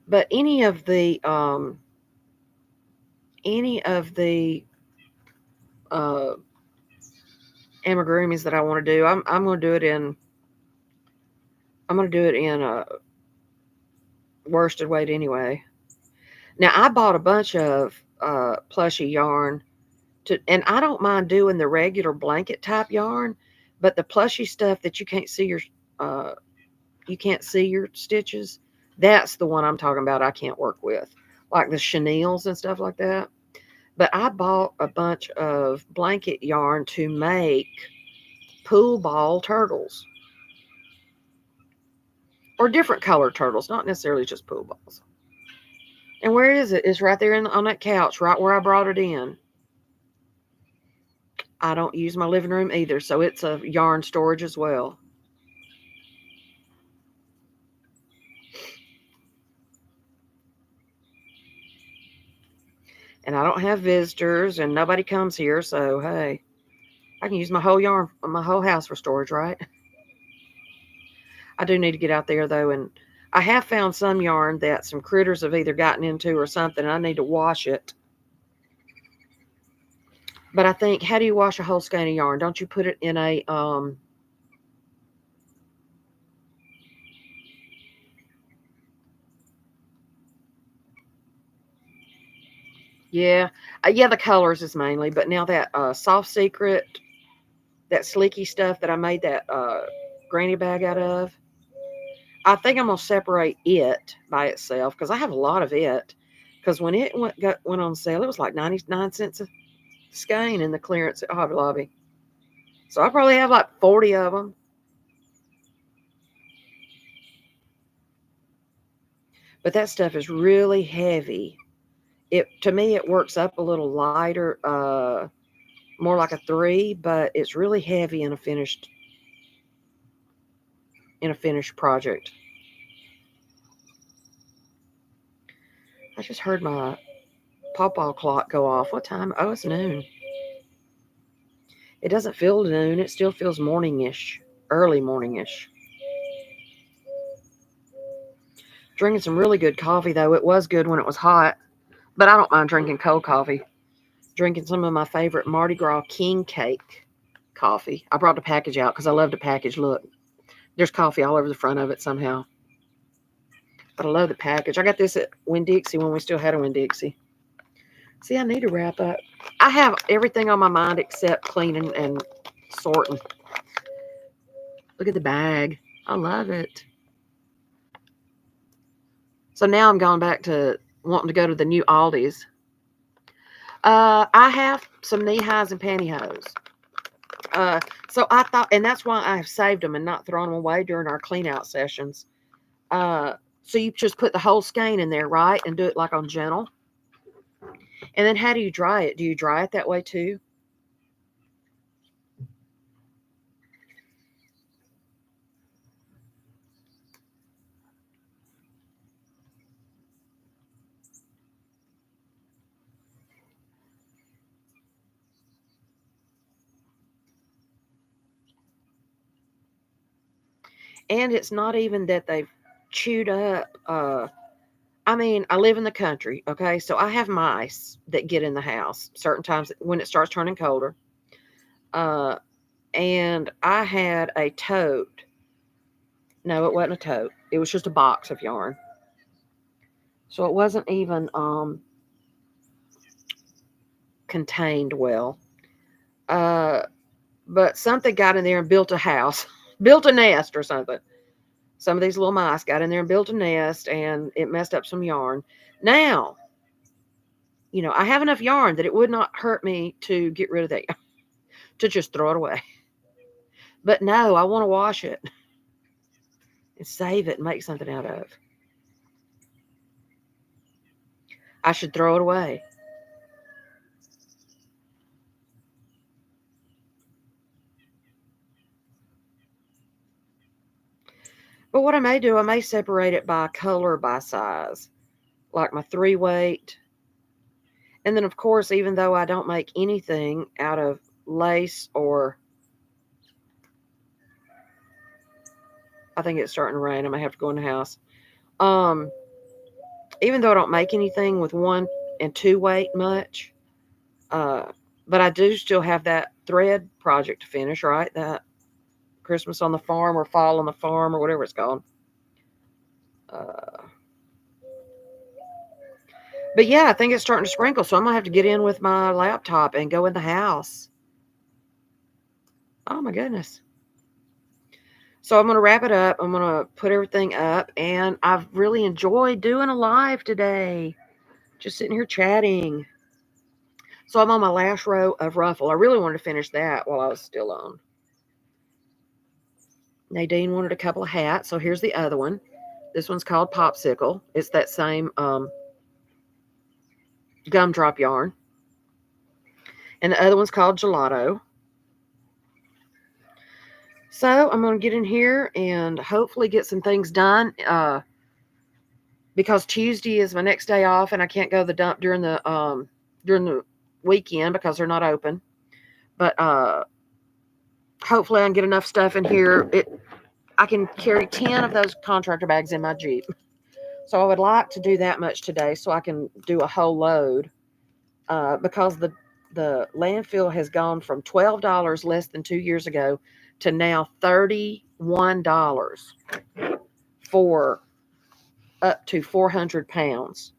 S1: but any of the amigurumis that I want to do, I'm going to do it in a worsted weight anyway. Now I bought a bunch of plushie yarn and I don't mind doing the regular blanket type yarn, but the plushie stuff that you can't see your stitches, that's the one I'm talking about I can't work with. Like the chenilles and stuff like that. But I bought a bunch of blanket yarn to make pool ball turtles. Or different colored turtles, not necessarily just pool balls. And where is it? It's right there on that couch, right where I brought it in. I don't use my living room either, so it's a yarn storage as well. And I don't have visitors, and nobody comes here, so hey, I can use my whole house for storage, right? I do need to get out there though, and I have found some yarn that some critters have either gotten into or something, and I need to wash it. But I think, how do you wash a whole skein of yarn? Don't you put it in a yeah, the colors is mainly, but now that Soft Secret, that slicky stuff that I made that granny bag out of, I think I'm gonna separate it by itself because I have a lot of it. Because when it went on sale, it was like 99 cents a skein in the clearance at Hobby Lobby. So I probably have like 40 of them. But that stuff is really heavy. To me it works up a little lighter, more like a 3, but it's really heavy in a finished project. I just heard my pawpaw clock go off. What time? Oh, it's noon. It doesn't feel noon. It still feels morningish, early morningish. Drinking some really good coffee, though. It was good when it was hot, but I don't mind drinking cold coffee. Drinking some of my favorite Mardi Gras King Cake coffee. I brought the package out because I love the package. Look, there's coffee all over the front of it somehow. But I love the package. I got this at Winn-Dixie when we still had a Winn-Dixie. See, I need to wrap up. I have everything on my mind except cleaning and sorting. Look at the bag. I love it. So now I'm going back to wanting to go to the new Aldi's. I have some knee highs and pantyhose. So I thought, and that's why I have saved them and not thrown them away during our clean out sessions. So you just put the whole skein in there, right? And do it like on gentle. And then how do you dry it? Do you dry it that way too? And it's not even that they've chewed up. I mean, I live in the country, okay? So I have mice that get in the house certain times when it starts turning colder. Uh, and I had a tote. No, it wasn't a tote. It was just a box of yarn. So it wasn't even contained well. Uh, but something got in there and built a house, built a nest or something. Some of these little mice got in there and built a nest, and it messed up some yarn. Now, I have enough yarn that it would not hurt me to get rid of that, to just throw it away. But no, I want to wash it and save it and make something out of. I should throw it away. But what I may do, I may separate it by color, by size, like my 3-weight. And then, of course, even though I don't make anything out of lace or, I think it's starting to rain. I may have to go in the house. Even though I don't make anything with 1 and 2-weight much, but I do still have that thread project to finish, right? That Christmas on the farm or fall on the farm or whatever it's called. But yeah, I think it's starting to sprinkle, so I'm going to have to get in with my laptop and go in the house. Oh my goodness. So I'm going to wrap it up. I'm going to put everything up, and I've really enjoyed doing a live today. Just sitting here chatting. So I'm on my last row of ruffle. I really wanted to finish that while I was still on. Nadine wanted a couple of hats, so here's the other one. This one's called Popsicle. It's that same gumdrop yarn. And the other one's called Gelato. So I'm going to get in here and hopefully get some things done. Because Tuesday is my next day off, and I can't go to the dump during the weekend because they're not open. But hopefully I can get enough stuff in here. I can carry 10 of those contractor bags in my Jeep. So I would like to do that much today so I can do a whole load. Because the landfill has gone from $12 less than 2 years ago to now $31 for up to 400 pounds.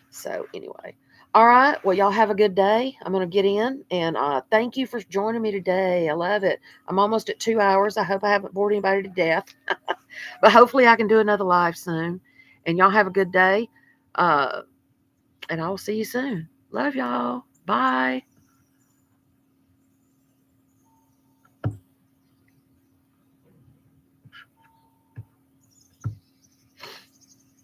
S1: So anyway, all right. Well, y'all have a good day. I'm going to get in, and thank you for joining me today. I love it. I'm almost at 2 hours. I hope I haven't bored anybody to death, but hopefully I can do another live soon. And y'all have a good day. And I'll see you soon. Love y'all. Bye.